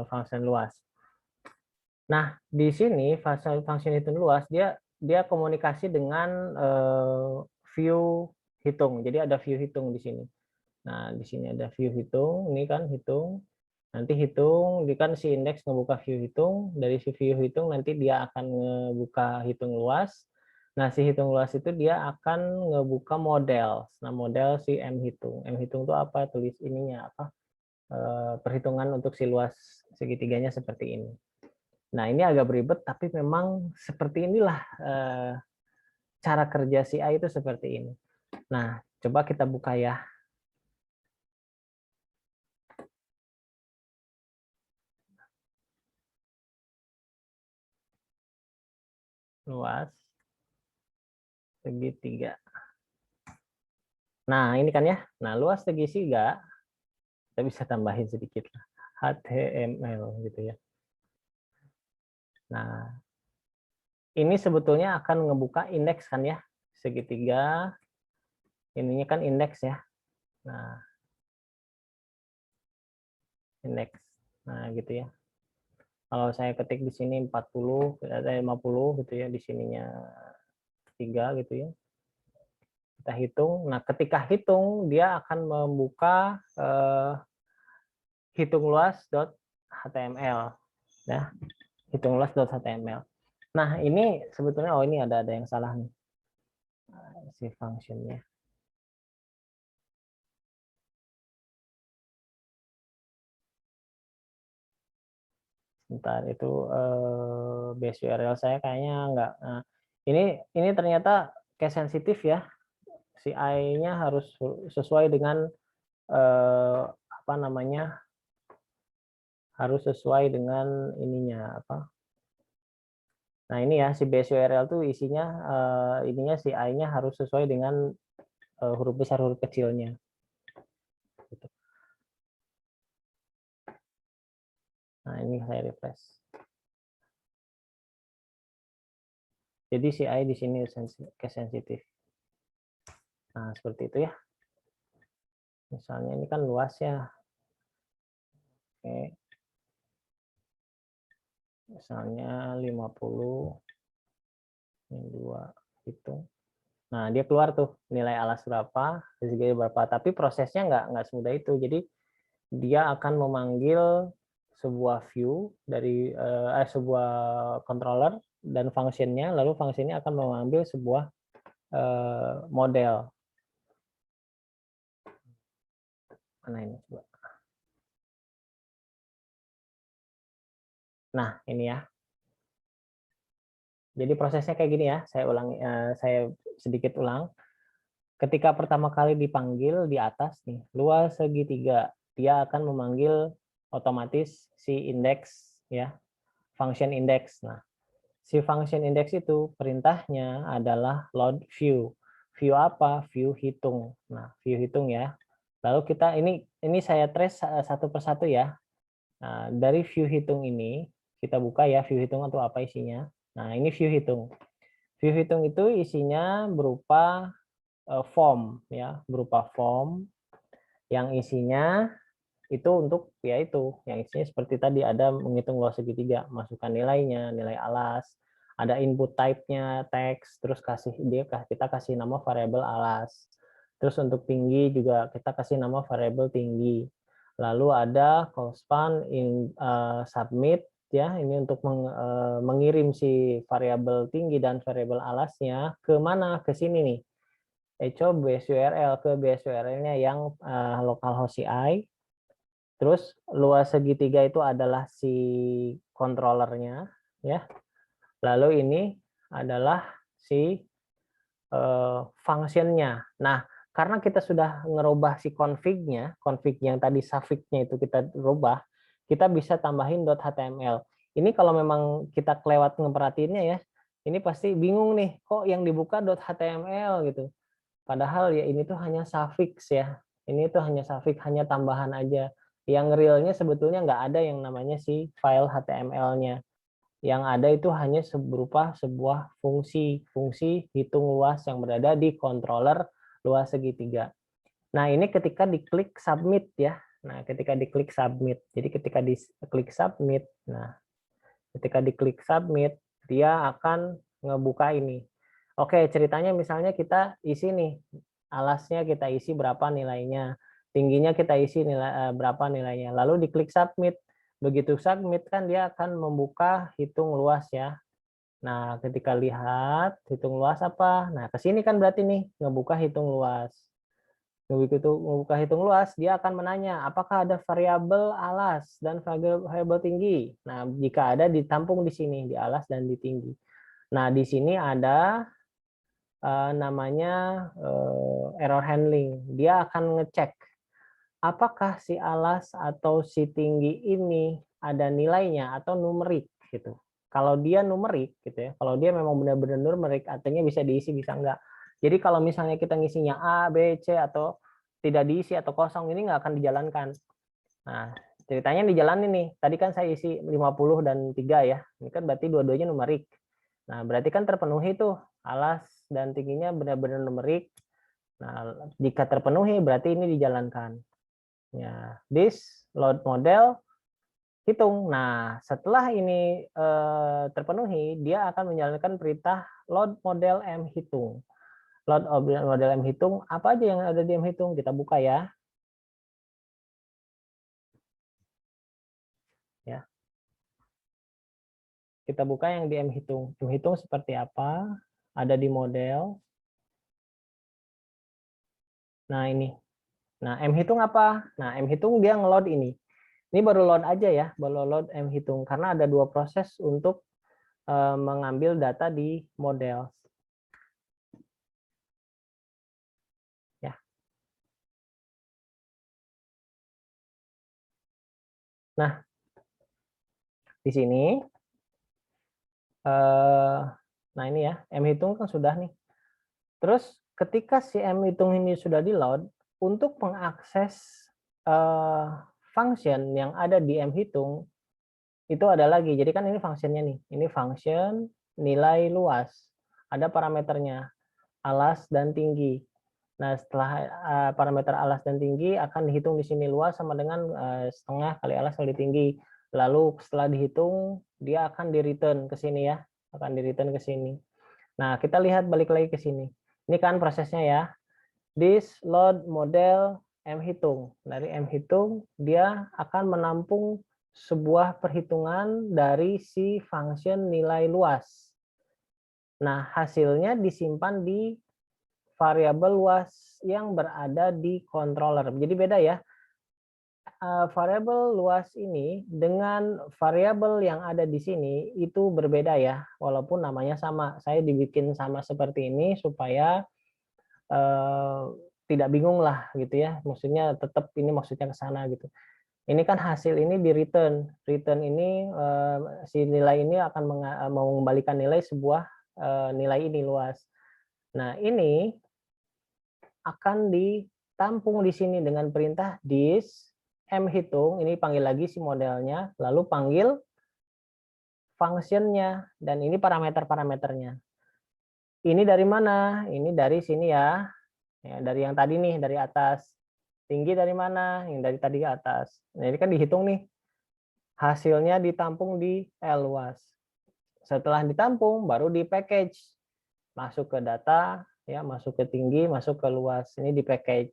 function luas. Nah di sini function itu luas, dia komunikasi dengan view hitung. Jadi ada view hitung di sini. Nah di sini ada view hitung, ini kan hitung. Nanti hitung, kan si indeks ngebuka view hitung, dari si view hitung nanti dia akan ngebuka hitung luas. Nah, si hitung luas itu dia akan ngebuka model. Nah, model si M hitung. M hitung itu apa? Tulis ininya apa? Perhitungan untuk si luas segitiganya seperti ini. Nah, ini agak beribet, tapi memang seperti inilah cara kerja si A itu seperti ini. Nah, coba kita buka ya. Luas segitiga. Nah, ini kan ya. Nah, luas segitiga, kita bisa tambahin sedikit lah. HTML gitu ya. Nah, ini sebetulnya akan ngebuka indeks kan ya. Segitiga, ininya kan indeks ya. Nah, indeks. Nah, gitu ya. Kalau saya ketik di sini 40, ada 50 gitu ya, di sininya 3 gitu ya. Kita hitung. Nah, ketika hitung dia akan membuka hitung luas.html ya. Hitung luas.html. Nah, ini sebetulnya ini ada yang salah nih. Si functionnya. Bentar, itu base URL saya kayaknya enggak. Nah, ini ternyata case sensitif ya. Si I-nya harus sesuai dengan apa namanya? Harus sesuai dengan ininya apa? Nah, ini ya si base URL tuh isinya ininya si I-nya harus sesuai dengan huruf besar huruf kecilnya. Gitu. Nah, ini saya refresh. Jadi si I di sini case sensitif. Nah, seperti itu ya. Misalnya ini kan luas ya. Oke. Misalnya 50, ini 2, hitung. Nah, dia keluar tuh nilai alas berapa, segitiga berapa. Tapi prosesnya nggak semudah itu. Jadi dia akan memanggil sebuah view dari sebuah controller dan fungsinya, lalu fungsinya akan mengambil sebuah model. Mana ini coba? Nah, ini ya. Jadi prosesnya kayak gini ya. Saya ulangi, saya sedikit ulang. Ketika pertama kali dipanggil di atas nih, luas segitiga, dia akan memanggil otomatis si indeks ya, function index. Nah, si function index itu perintahnya adalah load view. View apa? View hitung. Nah, view hitung ya. Lalu kita ini saya trace satu persatu ya. Nah, dari view hitung ini kita buka ya view hitung atau apa isinya. Nah, ini view hitung. View hitung itu isinya berupa form ya, berupa form yang isinya itu untuk ya itu, yang isinya seperti tadi ada menghitung luas segitiga, masukkan nilainya, nilai alas, ada input type-nya teks, terus kita kasih nama variabel alas. Terus untuk tinggi juga kita kasih nama variabel tinggi. Lalu ada constant in submit ya, ini untuk mengirim si variabel tinggi dan variabel alasnya ke mana? Ke sini nih. Echo base URL ke base URL-nya yang localhost CI. Terus luas segitiga itu adalah si controllernya ya. Lalu ini adalah si functionnya. Nah, karena kita sudah ngerubah si config-nya, config yang tadi suffix-nya itu kita rubah, kita bisa tambahin .html. Ini kalau memang kita kelewat ngeperhatiinnya ya, ini pasti bingung nih, kok yang dibuka .html gitu. Padahal ya ini tuh hanya suffix ya. Ini tuh hanya suffix, hanya tambahan aja. Yang realnya sebetulnya nggak ada yang namanya si file HTML-nya. Yang ada itu hanya berupa sebuah fungsi hitung luas yang berada di controller luas segitiga. Nah, ini ketika diklik submit ya. Nah, ketika diklik submit. Jadi ketika diklik submit, nah ketika diklik submit, dia akan ngebuka ini. Oke, ceritanya misalnya kita isi nih, alasnya kita isi berapa nilainya, tingginya kita isi berapa nilainya, lalu diklik submit. Begitu submit kan dia akan membuka hitung luas ya. Nah, ketika lihat hitung luas apa? Nah, ke sini kan berarti nih ngebuka hitung luas. Begitu membuka hitung luas, dia akan menanya apakah ada variabel alas dan variabel tinggi. Nah, jika ada ditampung di sini di alas dan di tinggi. Nah, di sini ada namanya error handling. Dia akan ngecek apakah si alas atau si tinggi ini ada nilainya atau numerik gitu. Kalau dia numerik gitu ya, kalau dia memang benar-benar numerik, artinya bisa diisi bisa enggak. Jadi kalau misalnya kita ngisinya A, B, C atau tidak diisi atau kosong, ini nggak akan dijalankan. Nah, ceritanya dijalanin nih. Tadi kan saya isi 50 dan 3 ya. Ini kan berarti dua-duanya numerik. Nah, berarti kan terpenuhi tuh alas dan tingginya benar-benar numerik. Nah, jika terpenuhi berarti ini dijalankan. Ya, this load model hitung. Nah, setelah ini terpenuhi, dia akan menjalankan perintah load model M hitung. Load model M hitung, apa aja yang ada di M hitung? Kita buka ya. Ya. Kita buka yang di M hitung. M hitung seperti apa? Ada di model. Nah, ini. Nah, M hitung apa? Nah, M hitung dia ngeload ini. Ini baru load aja ya, baru load M hitung karena ada dua proses untuk mengambil data di model. Ya. Nah, di sini nah ini ya, M hitung kan sudah nih. Terus ketika si M hitung ini sudah di load, untuk mengakses function yang ada di M hitung itu ada lagi. Jadi kan ini fungsinya nih. Ini function nilai luas. Ada parameternya alas dan tinggi. Nah, setelah parameter alas dan tinggi akan dihitung di sini luas sama dengan setengah kali alas kali tinggi. Lalu setelah dihitung dia akan di return ke sini ya. Akan di return ke sini. Nah, kita lihat balik lagi ke sini. Ini kan prosesnya ya. This load model M hitung. Dari M hitung dia akan menampung sebuah perhitungan dari si function nilai luas. Nah, hasilnya disimpan di variabel luas yang berada di controller. Jadi beda ya. Variabel luas ini dengan variabel yang ada di sini itu berbeda ya. Walaupun namanya sama. Saya dibikin sama seperti ini supaya tidak bingung lah gitu ya. Maksudnya tetap ini maksudnya ke sana gitu. Ini kan hasil ini di return. Return ini si nilai ini akan mengembalikan nilai sebuah nilai ini luas. Nah, ini akan ditampung di sini dengan perintah this M hitung, ini panggil lagi si modelnya, lalu panggil functionnya, dan ini parameter-parameternya. Ini dari mana? Ini dari sini ya. Dari yang tadi nih, dari atas. Tinggi dari mana? Yang dari tadi ke atas. Nah, ini kan dihitung nih. Hasilnya ditampung di L luas. Setelah ditampung, baru di package. Masuk ke data, ya, masuk ke tinggi, masuk ke luas. Ini di package.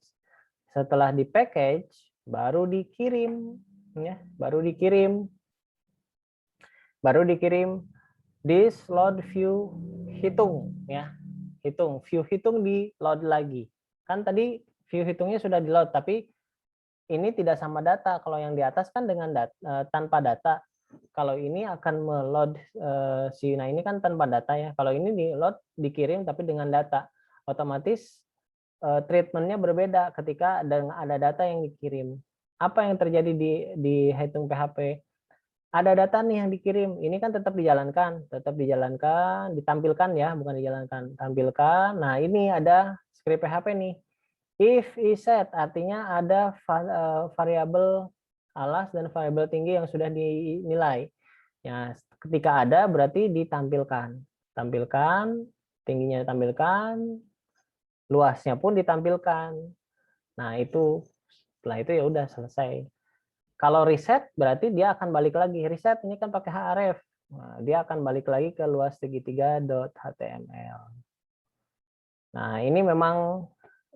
Setelah di package, baru dikirim, ya, baru dikirim this load view hitung, ya, hitung view hitung di load lagi. Kan tadi view hitungnya sudah di load, tapi ini tidak sama data. Kalau yang di atas kan dengan tanpa data. Kalau ini akan meload nah ini kan tanpa data ya. Kalau ini di load dikirim tapi dengan data, otomatis treatmentnya berbeda ketika ada data yang dikirim. Apa yang terjadi di hitung PHP? Ada data nih yang dikirim, ini kan tetap dijalankan, ditampilkan ya, bukan dijalankan, tampilkan. Nah, ini ada script PHP nih. If is set, artinya ada variabel alas dan variabel tinggi yang sudah dinilai. Ya, ketika ada berarti ditampilkan. Tampilkan, tingginya ditampilkan, luasnya pun ditampilkan. Nah, itu setelah itu ya udah selesai. Kalau reset berarti dia akan balik lagi. Reset ini kan pakai href. Nah, dia akan balik lagi ke luas segitiga.html. Nah, ini memang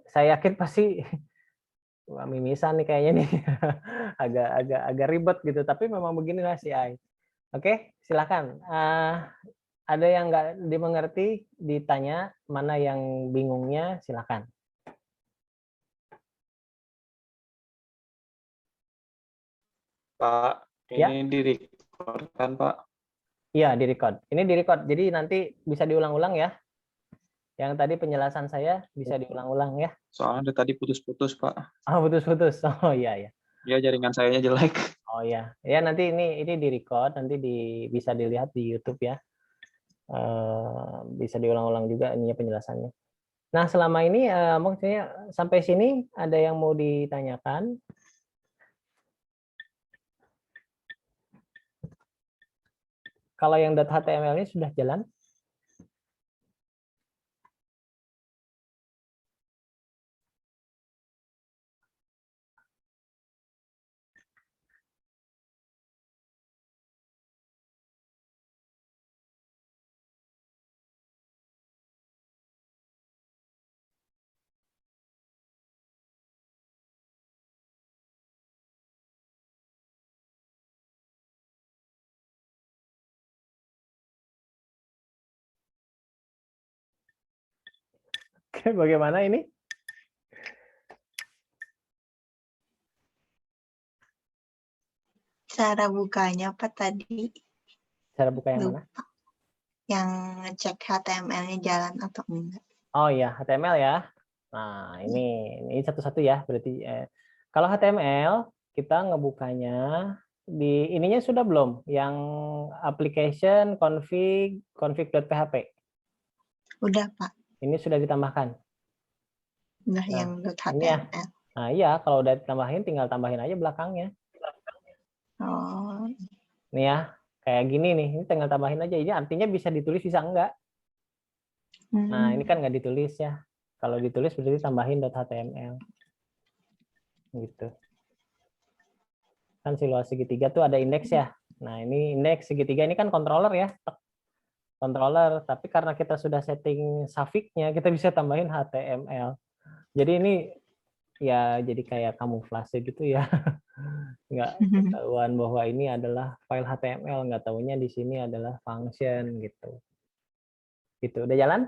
saya yakin pasti mimisan nih kayaknya nih. agak ribet gitu, tapi memang begini lah CI. Oke, silakan. Ada yang nggak dimengerti, ditanya. Mana yang bingungnya, silakan. Pak, Ya. ini di-record kan, Pak? Iya, di-record. Ini di-record, jadi nanti bisa diulang-ulang ya. Yang tadi penjelasan saya bisa diulang-ulang ya. Soalnya tadi putus-putus, Pak. Oh, putus-putus. Oh iya ya. Ya, jaringan sayanya jelek. Oh ya. Ya nanti ini di-record, nanti bisa dilihat di YouTube ya. Bisa diulang-ulang juga ininya penjelasannya. Nah, selama ini maksudnya sampai sini ada yang mau ditanyakan? Kalau yang .html ini sudah jalan? Oke, bagaimana ini? Cara bukanya apa tadi? Cara buka yang mana? Lupa. Yang ngecek HTML-nya jalan atau enggak. Oh iya, HTML ya. Nah, ini satu-satu ya. Berarti kalau HTML kita ngebukanya di ininya sudah belum? Yang application config.php. Udah, Pak. Ini sudah ditambahkan. Udah Nah, yang ini ya. .html. Nah, iya, kalau udah ditambahin tinggal tambahin aja belakangnya. Oh, Nih ya, kayak gini nih. Ini tinggal tambahin aja. Ini artinya bisa ditulis bisa enggak. Nah, ini kan nggak ditulis ya. Kalau ditulis berarti tambahin .html. Gitu. Kan si luas segitiga tuh ada indeks ya. Nah, ini indeks segitiga ini kan controller ya. Controller, tapi karena kita sudah setting suffix-nya, kita bisa tambahin HTML. Jadi ini ya jadi kayak kamuflase gitu ya. Nggak ketahuan bahwa ini adalah file HTML, nggak tahunya di sini adalah function gitu. Gitu. Udah jalan?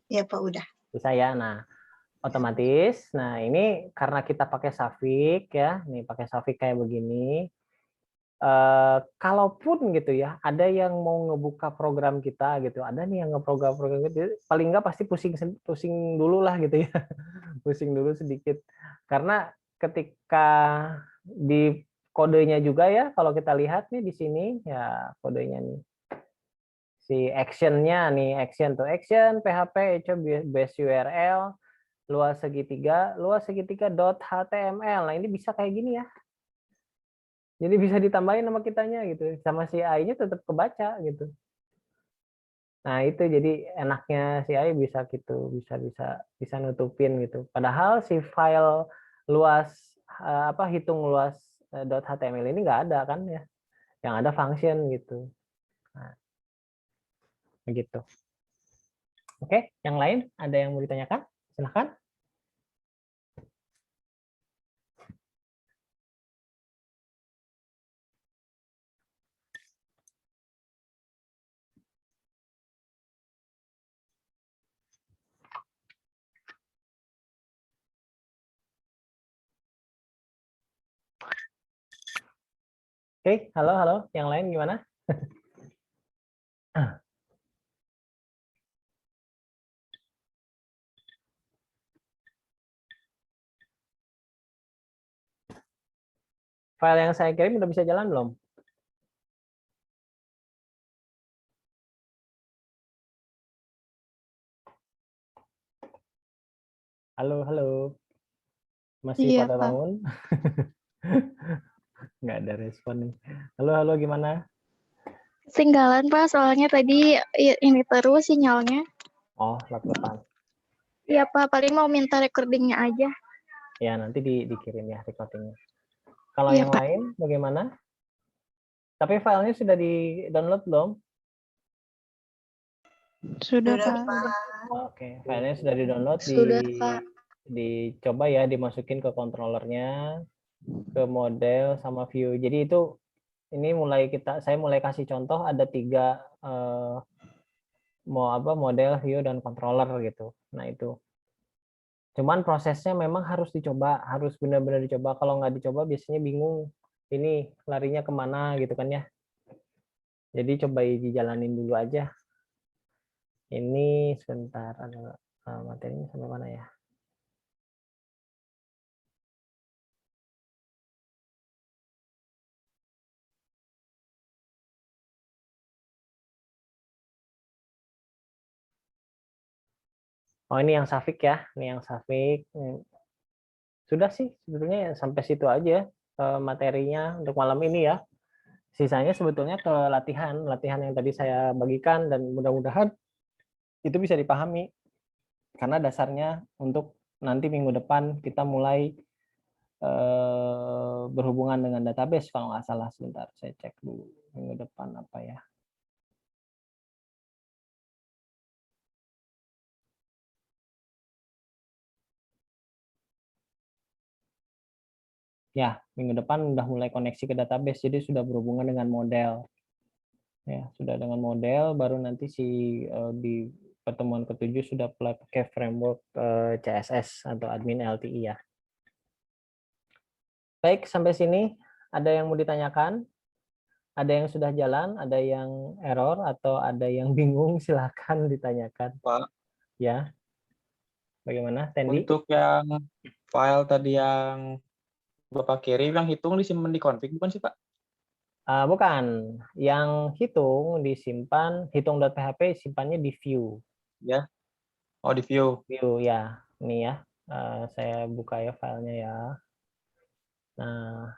ya Pak, udah. Bisa ya. Nah, otomatis. Nah, ini karena kita pakai suffix ya. Nih pakai suffix kayak begini. Kalaupun gitu ya, ada yang mau ngebuka program kita gitu, ada nih yang ngeprogram program gitu, paling nggak pasti pusing dulu lah gitu ya, pusing dulu sedikit, karena ketika di kodenya juga ya, kalau kita lihat nih di sini ya kodenya nih, si actionnya nih, action to action, PHP, base URL, luas segitiga .html. Nah ini bisa kayak gini ya. Jadi bisa ditambahin sama kitanya gitu, sama si AI-nya tetap kebaca gitu. Nah itu jadi enaknya si AI bisa gitu, bisa nutupin gitu. Padahal si file luas hitung luas .html ini nggak ada kan ya, yang ada function gitu. Nah, begitu. Oke, yang lain ada yang mau ditanyakan? Silahkan. Oke, halo, yang lain gimana? File yang saya kirim udah bisa jalan belum? Halo. Masih Iya, pada Pak. bangun? Nggak ada respon nih. Halo, gimana? Ketinggalan, Pak, soalnya tadi ini terus sinyalnya. Oh, laptopan. Iya, Pak, paling mau minta recordingnya aja. Ya, nanti dikirim ya recordingnya. Kalau Iya, yang Pak. lain bagaimana? Tapi filenya sudah di-download belum? Sudah, Udah, Pak. Pak. Oke, filenya sudah di-download, Sudah, Pak. dicoba ya dimasukin ke controllernya, ke model sama view. Jadi itu ini saya mulai kasih contoh ada 3 model, view, dan controller gitu. Nah itu. Cuman prosesnya memang harus dicoba, harus benar-benar dicoba. Kalau nggak dicoba biasanya bingung. Ini larinya kemana gitu kan ya. Jadi coba dijalanin dulu aja. Ini sebentar, ada materinya sampai mana ya? Oh ini yang Safik ya, ini yang Safik. Sudah sih sebetulnya sampai situ aja materinya untuk malam ini ya. Sisanya sebetulnya ke latihan yang tadi saya bagikan dan mudah-mudahan itu bisa dipahami. Karena dasarnya untuk nanti minggu depan kita mulai berhubungan dengan database kalau nggak salah. Sebentar saya cek dulu minggu depan apa ya. Ya, minggu depan udah mulai koneksi ke database, jadi sudah berhubungan dengan model. Ya, sudah dengan model, baru nanti di pertemuan ke-7 sudah pakai framework CSS atau admin LTI ya. Baik, sampai sini ada yang mau ditanyakan? Ada yang sudah jalan, ada yang error, atau ada yang bingung, silahkan ditanyakan. Pak, Ya, bagaimana, Tendi? untuk yang file tadi yang Bapak kirim, yang hitung disimpan di config, bukan sih, Pak? Bukan, yang disimpan, hitung.php simpannya di view. Ya. Oh, di view. View ya, ini ya. Saya buka ya filenya ya. Nah,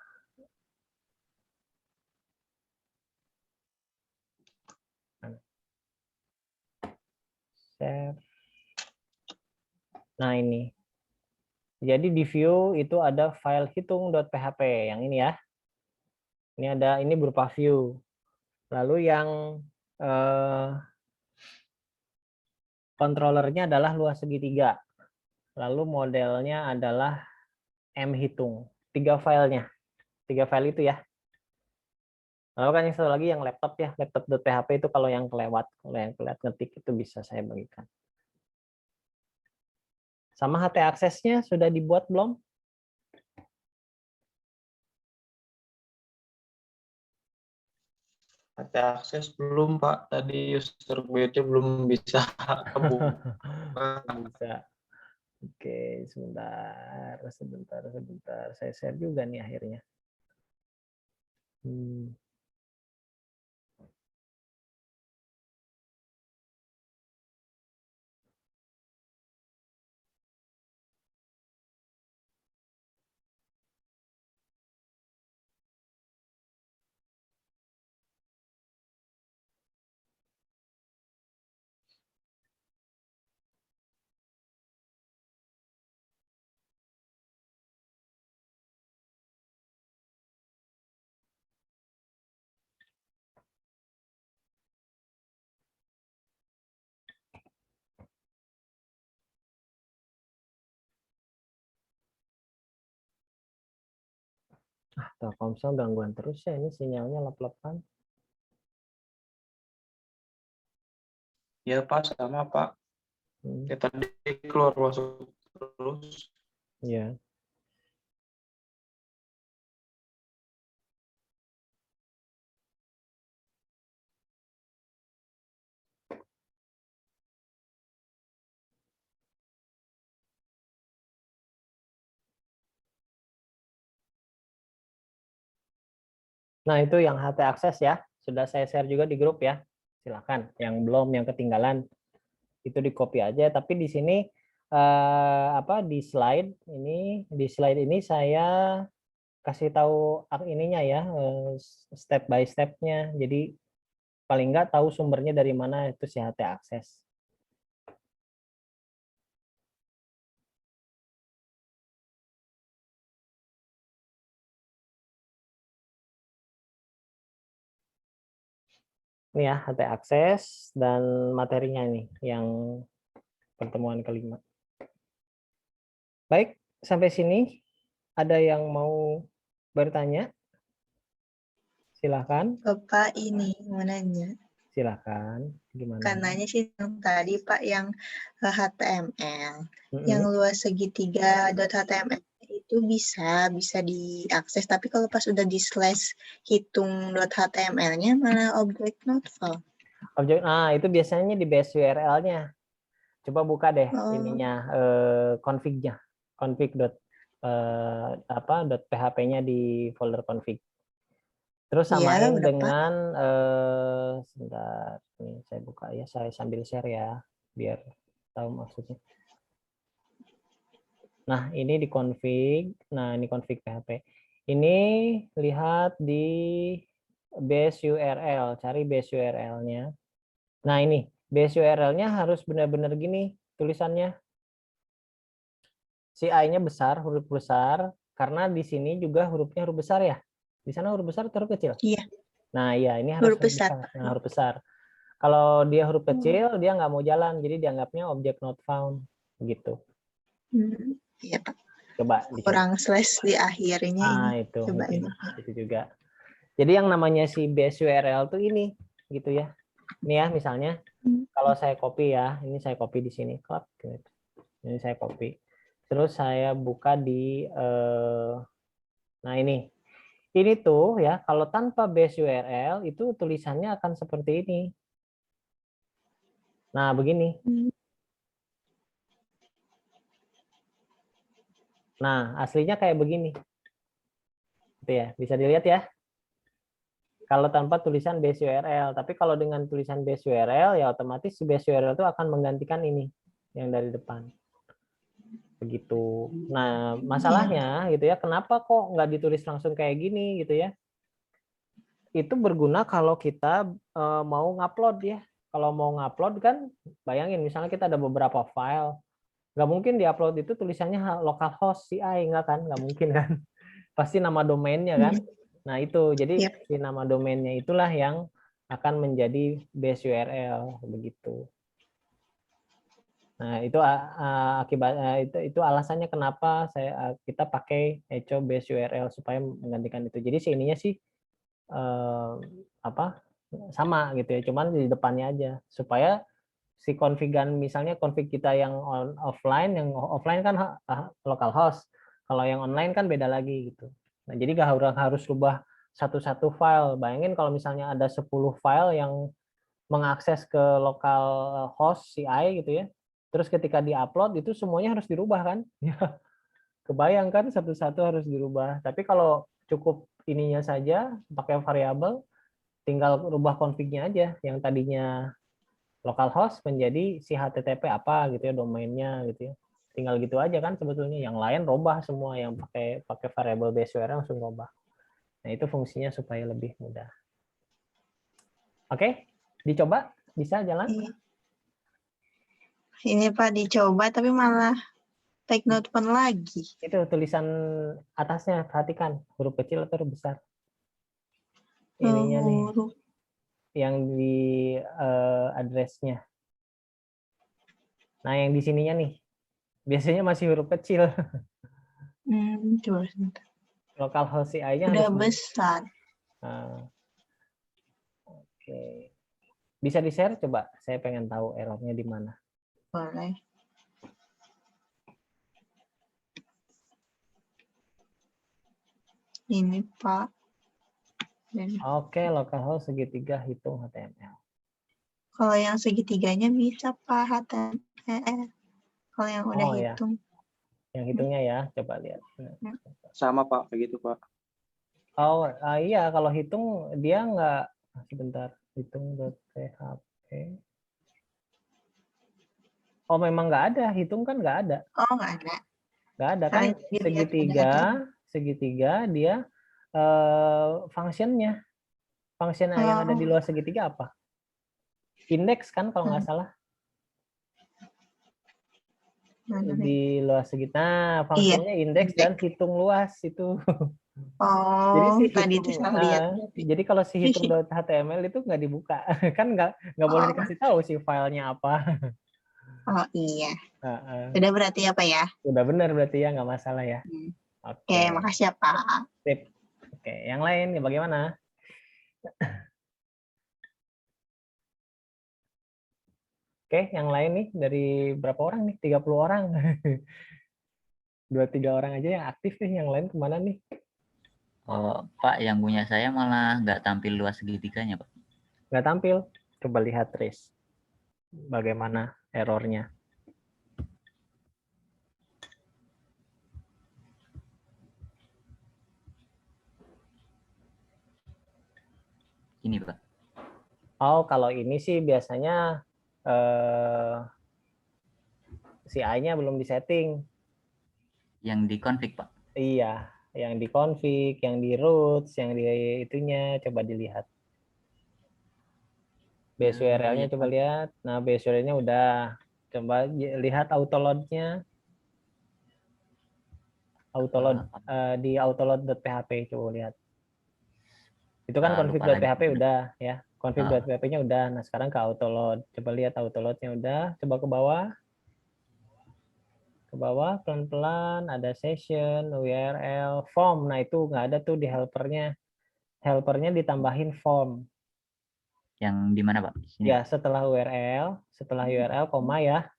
save. Nah ini. Jadi di view itu ada file hitung.php yang ini ya. Ini berupa view. Lalu yang controllernya adalah luas segitiga. Lalu modelnya adalah mhitung. 3 filenya. 3 file itu ya. Lalu kan yang satu lagi yang laptop ya, laptop.php itu kalau yang kelewat ngetik itu bisa saya bagikan. Sama HT aksesnya sudah dibuat belum? HT akses belum, Pak. Tadi user guide-nya belum bisa kebuka. Bisa. Oke, sebentar. Saya share juga nih akhirnya. Telkomsel gangguan terus ya, ini sinyalnya lap-lapan. Ya, Pak, sama, Pak. Ya, tadi keluar masuk terus. Ya. Nah, itu yang HT akses ya. Sudah saya share juga di grup ya. Silakan. Yang belum, yang ketinggalan itu di copy aja. Tapi di sini di slide ini saya kasih tahu ininya ya, step by step-nya. Jadi paling nggak tahu sumbernya dari mana itu si HT akses. Ini ya HT akses dan materinya ini yang pertemuan kelima. Baik, sampai sini ada yang mau bertanya? Silakan, Bapak ini mau nanya. silakan. Gimana? Karenanya sih yang tadi Pak yang HTML. Mm-mm. Yang luas segitiga .html itu bisa diakses, tapi kalau pas udah di slash hitung .html-nya malah objek not found. Objek, itu biasanya di base URL-nya. Coba buka deh Oh. ininya, config-nya, .php-nya di folder config. Terus Iya, samain udah, Pak. dengan, sebentar, nih saya buka ya, saya sambil share ya, biar tahu maksudnya. Nah, ini di config, nah ini config PHP. Ini lihat di base URL, cari base URL-nya. Nah, ini base URL-nya harus benar-benar gini tulisannya. Si I-nya besar, huruf besar, karena di sini juga hurufnya huruf besar ya. Di sana huruf besar atau huruf kecil? Iya. Nah, iya, ini harus Huruf besar. Nah, huruf besar. Kalau dia huruf kecil, dia nggak mau jalan, jadi dianggapnya object not found, gitu. Iya, Pak. Coba dicoba. Kurang slash di akhirnya ini. Itu Coba mungkin ini. itu juga. Jadi yang namanya si base URL tuh ini, gitu ya. Ini ya, misalnya, kalau saya copy ya, ini saya copy di sini, klap, gitu. Ini saya copy. Terus saya buka di, nah ini tuh ya, kalau tanpa base URL itu tulisannya akan seperti ini. Nah, begini. Nah, aslinya kayak begini. Gitu ya, bisa dilihat ya. Kalau tanpa tulisan base URL, tapi kalau dengan tulisan base URL ya otomatis si base URL itu akan menggantikan ini yang dari depan. Begitu. Nah, masalahnya gitu ya, kenapa kok nggak ditulis langsung kayak gini gitu ya? Itu berguna kalau kita mau ngupload ya. Kalau mau ngupload kan, bayangin misalnya kita ada beberapa file, nggak mungkin diupload itu tulisannya localhost CI, nggak kan? Nggak mungkin kan? Pasti nama domainnya kan? Nah itu, jadi si nama domainnya itulah yang akan menjadi base URL begitu. Nah itu akibat itu alasannya kenapa kita pakai echo base URL supaya menggantikan itu. Jadi ininya sih sama gitu ya, cuman di depannya aja supaya si konfigan, misalnya config kita yang offline kan localhost, kalau yang online kan beda lagi gitu. Nah jadi nggak harus rubah satu-satu file. Bayangin kalau misalnya ada 10 file yang mengakses ke local host CI gitu ya, terus ketika diupload itu semuanya harus dirubah kan. Kebayang kan satu-satu harus dirubah. Tapi kalau cukup ininya saja pakai variabel, tinggal rubah config-nya aja, yang tadinya localhost menjadi si HTTP apa gitu ya, domainnya gitu ya. Tinggal gitu aja kan sebetulnya. Yang lain rubah semua, yang pakai variabel base URL langsung rubah. Nah, itu fungsinya supaya lebih mudah. Oke, dicoba bisa jalan? Ini Pak dicoba tapi malah take note pen lagi. Itu tulisan atasnya, perhatikan huruf kecil atau huruf besar. Ininya nih, yang di address-nya. Nah, yang di sininya nih, biasanya masih huruf kecil. Coba sebentar. Localhost CI-nya Udah harus besar. Nah, oke. Bisa di-share coba, saya pengen tahu errornya di mana. Boleh. Ini Pak. Oke, localhost segitiga hitung HTML. Kalau yang segitiganya bisa Pak HTML. Kalau yang udah hitung. Ya. Yang hitungnya ya, coba lihat. Sama Pak, begitu Pak. Oh iya, kalau hitung dia nggak, sebentar, hitung.php. Oh memang nggak ada, hitung kan nggak ada. Oh nggak ada. Nggak ada kan, segitiga dia functionnya yang ada di luar segitiga apa? Indeks kan kalau nggak salah. Di luar segitiga. Nah, fungsinya indeks dan hitung luas itu. Oh, jadi tadi itu saya lihat. Jadi kalau si hitung.html itu nggak dibuka, kan nggak boleh dikasih tahu si filenya apa. Oh iya. Udah berarti apa ya? Udah benar berarti ya, nggak masalah ya. Oke, makasih ya Pak. Sip. Oke, yang lain bagaimana? Oke, yang lain nih dari berapa orang nih? 30 orang. 2-3 orang aja yang aktif nih, yang lain kemana nih? Oh, Pak, yang punya saya malah nggak tampil luas segitiganya, Pak. Nggak tampil. Coba lihat trace. Bagaimana errornya. Ini, Pak. Oh, kalau ini sih biasanya CI-nya belum disetting. Yang di config, Pak. Iya, yang di config, yang di roots, yang di itunya coba dilihat. Base URL-nya coba lihat. Nah, base URL-nya udah. Coba lihat autoload-nya. Autoload di autoload.php coba lihat. Itu kan config.php udah ya. Config.php-nya udah. Nah, sekarang ke autoload. Coba lihat autoload-nya udah. Coba ke bawah. Ke bawah pelan-pelan ada session, URL, form. Nah, itu nggak ada tuh di helpernya. Helpernya ditambahin form. Yang di mana, Pak? Sini. Ya, setelah URL, koma ya.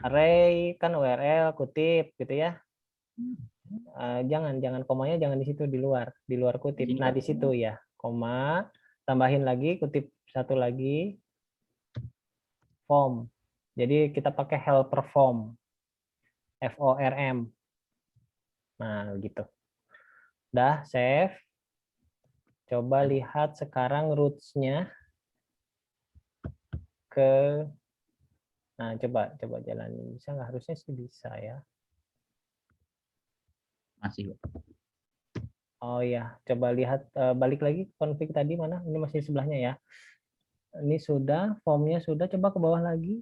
Array kan URL kutip gitu ya. Jangan komanya jangan di situ, di luar kutip. Nah, di situ ya, koma, tambahin lagi kutip satu lagi form. Jadi kita pakai helper form. FORM. Nah, gitu. Udah save. Coba lihat sekarang roots-nya ke. Nah, coba jalanin. Bisa nggak? Harusnya sih bisa ya. Masih, Pak. Oh ya, coba lihat balik lagi config tadi mana? Ini masih sebelahnya ya. Ini sudah, formnya sudah. Coba ke bawah lagi.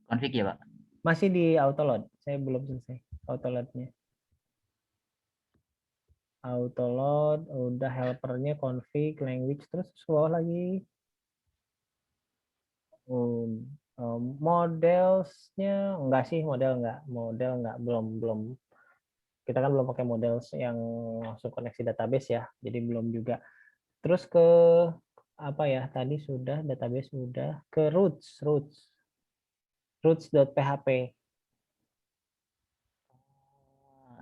Config ya, Pak? Masih di autoload. Saya belum selesai autoloadnya. Autoload, udah helpernya config, language, terus ke bawah lagi. Modelsnya enggak sih, model enggak, belum. Kita kan belum pakai model yang langsung koneksi database ya, jadi belum juga. Terus ke apa ya, tadi sudah database sudah ke roots.php.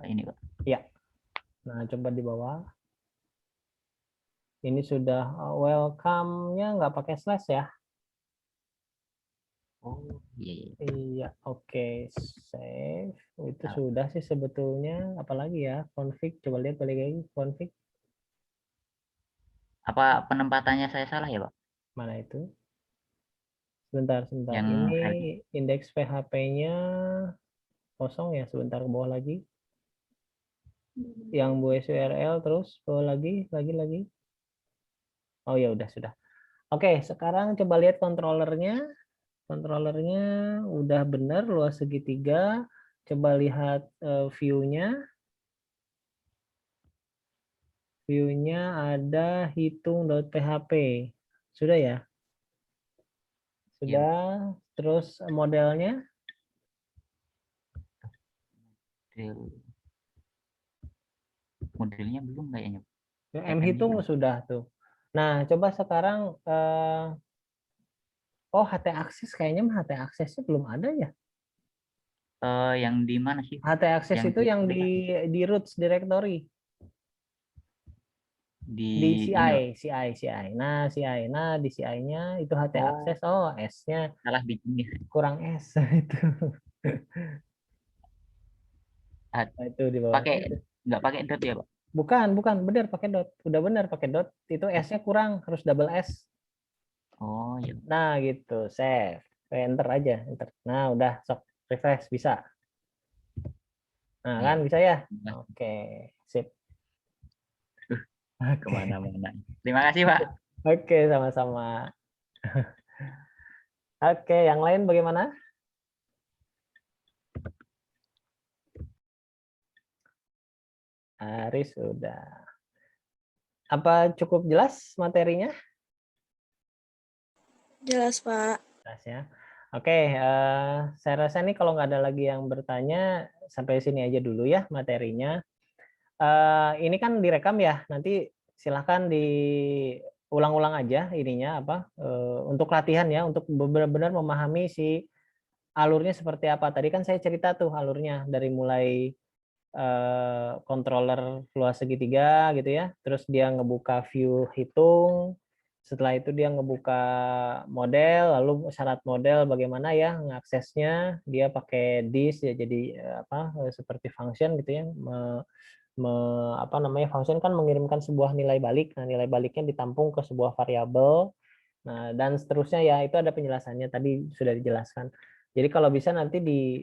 Ini, Pak. Ya, nah coba di bawah. Ini sudah welcome-nya nggak pakai slash ya. Oh iya. Iya, oke, save. Itu sudah sih sebetulnya. Apalagi ya, config. Coba lihat balik lagi config. Apa penempatannya saya salah ya, Pak? Mana itu? Sebentar. Yang ini indeks PHP-nya kosong ya. Sebentar ke bawah lagi. Yang base URL terus bawah lagi. Oh ya udah sudah. Oke, sekarang coba lihat controllernya. Controllernya udah benar luas segitiga. Coba lihat view-nya. View-nya ada hitung.php. Sudah ya? Sudah. Ya. Terus modelnya? Modelnya belum kayaknya. Mhitung sudah tuh. Nah, coba sekarang HT Access kayaknya HT Access-nya belum ada ya? Yang di mana sih? HT Access itu yang di roots directory. Di CI. Nah, di CI-nya itu HT Access. Oh, S-nya salah bikinnya. Kurang S itu. Nah, itu di bawah. Nggak pakai dot ya, Pak? Bukan, benar pakai dot. Udah benar pakai dot. Itu S-nya kurang, harus double S. Oh, iya. Nah, gitu. Save. Enter aja, enter. Nah, udah sok refresh bisa. Nah, kan bisa ya? Oke, sip. Kemana-mana. Terima kasih, Pak. Oke, sama-sama. Oke, yang lain bagaimana? Aris sudah. Apa cukup jelas materinya? Jelas, Pak. Jelas ya. Oke, saya rasa nih kalau nggak ada lagi yang bertanya, sampai sini aja dulu ya materinya. Ini kan direkam ya, nanti silahkan diulang-ulang aja ininya apa untuk latihan ya, untuk benar-benar memahami si alurnya seperti apa. Tadi kan saya cerita tuh alurnya dari mulai controller luas segitiga gitu ya, terus dia ngebuka view hitung, setelah itu dia ngebuka model, lalu syarat model bagaimana ya ngaksesnya, dia pakai this ya, jadi seperti function gitu ya, apa namanya, function kan mengirimkan sebuah nilai balik, nah nilai baliknya ditampung ke sebuah variabel, nah dan seterusnya ya, itu ada penjelasannya tadi sudah dijelaskan. Jadi kalau bisa nanti di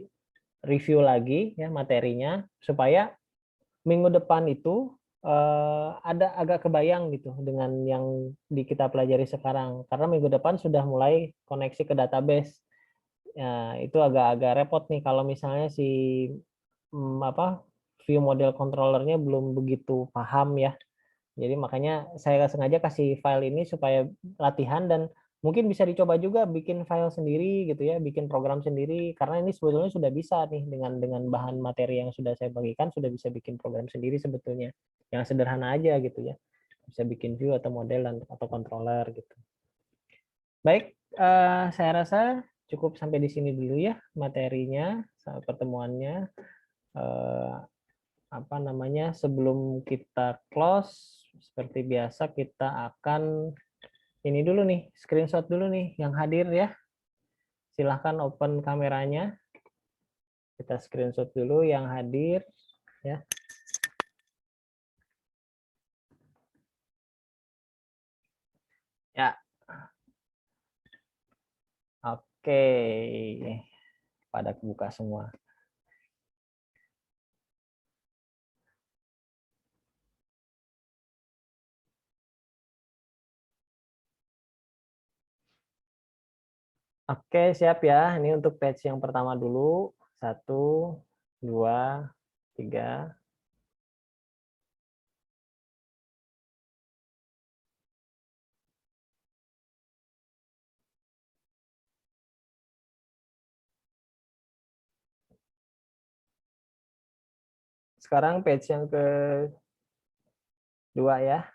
review lagi ya materinya supaya minggu depan itu ada agak kebayang gitu dengan yang kita pelajari sekarang, karena minggu depan sudah mulai koneksi ke database. Ya, itu agak-agak repot nih kalau misalnya si view model controllernya belum begitu paham ya. Jadi makanya saya sengaja kasih file ini supaya latihan, dan mungkin bisa dicoba juga bikin file sendiri gitu ya, bikin program sendiri, karena ini sebetulnya sudah bisa nih dengan bahan materi yang sudah saya bagikan, sudah bisa bikin program sendiri sebetulnya, yang sederhana aja gitu ya, bisa bikin view atau model atau controller gitu. Baik, saya rasa cukup sampai di sini dulu ya materinya, pertemuannya. Sebelum kita close seperti biasa kita akan ini dulu nih, screenshot dulu nih yang hadir ya. Silahkan open kameranya. Kita screenshot dulu yang hadir ya. Ya. Oke. Pada kebuka semua. Oke, siap ya. Ini untuk page yang pertama dulu. 1, 2, 3. Sekarang page yang kedua ya.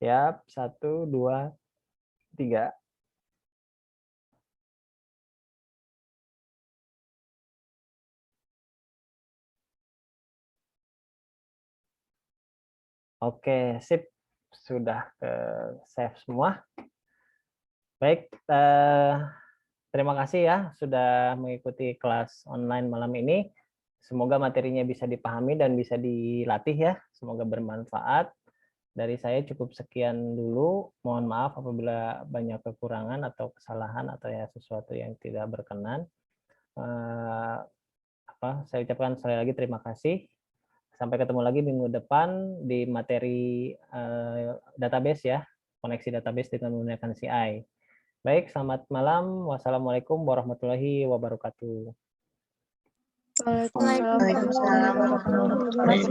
Siap, 1, 2, 3. Oke, sip. Sudah save semua. Baik, terima kasih ya sudah mengikuti kelas online malam ini. Semoga materinya bisa dipahami dan bisa dilatih ya. Semoga bermanfaat. Dari saya cukup sekian dulu. Mohon maaf apabila banyak kekurangan atau kesalahan atau ya sesuatu yang tidak berkenan. Saya ucapkan sekali lagi terima kasih. Sampai ketemu lagi minggu depan di materi database ya, koneksi database dengan menggunakan CI. Baik, selamat malam. Wassalamualaikum warahmatullahi wabarakatuh. Waalaikumsalam warahmatullahi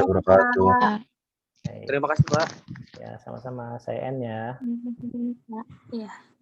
wabarakatuh. Baik. Terima kasih, Pak. Ya, sama-sama. Saya N ya. Iya.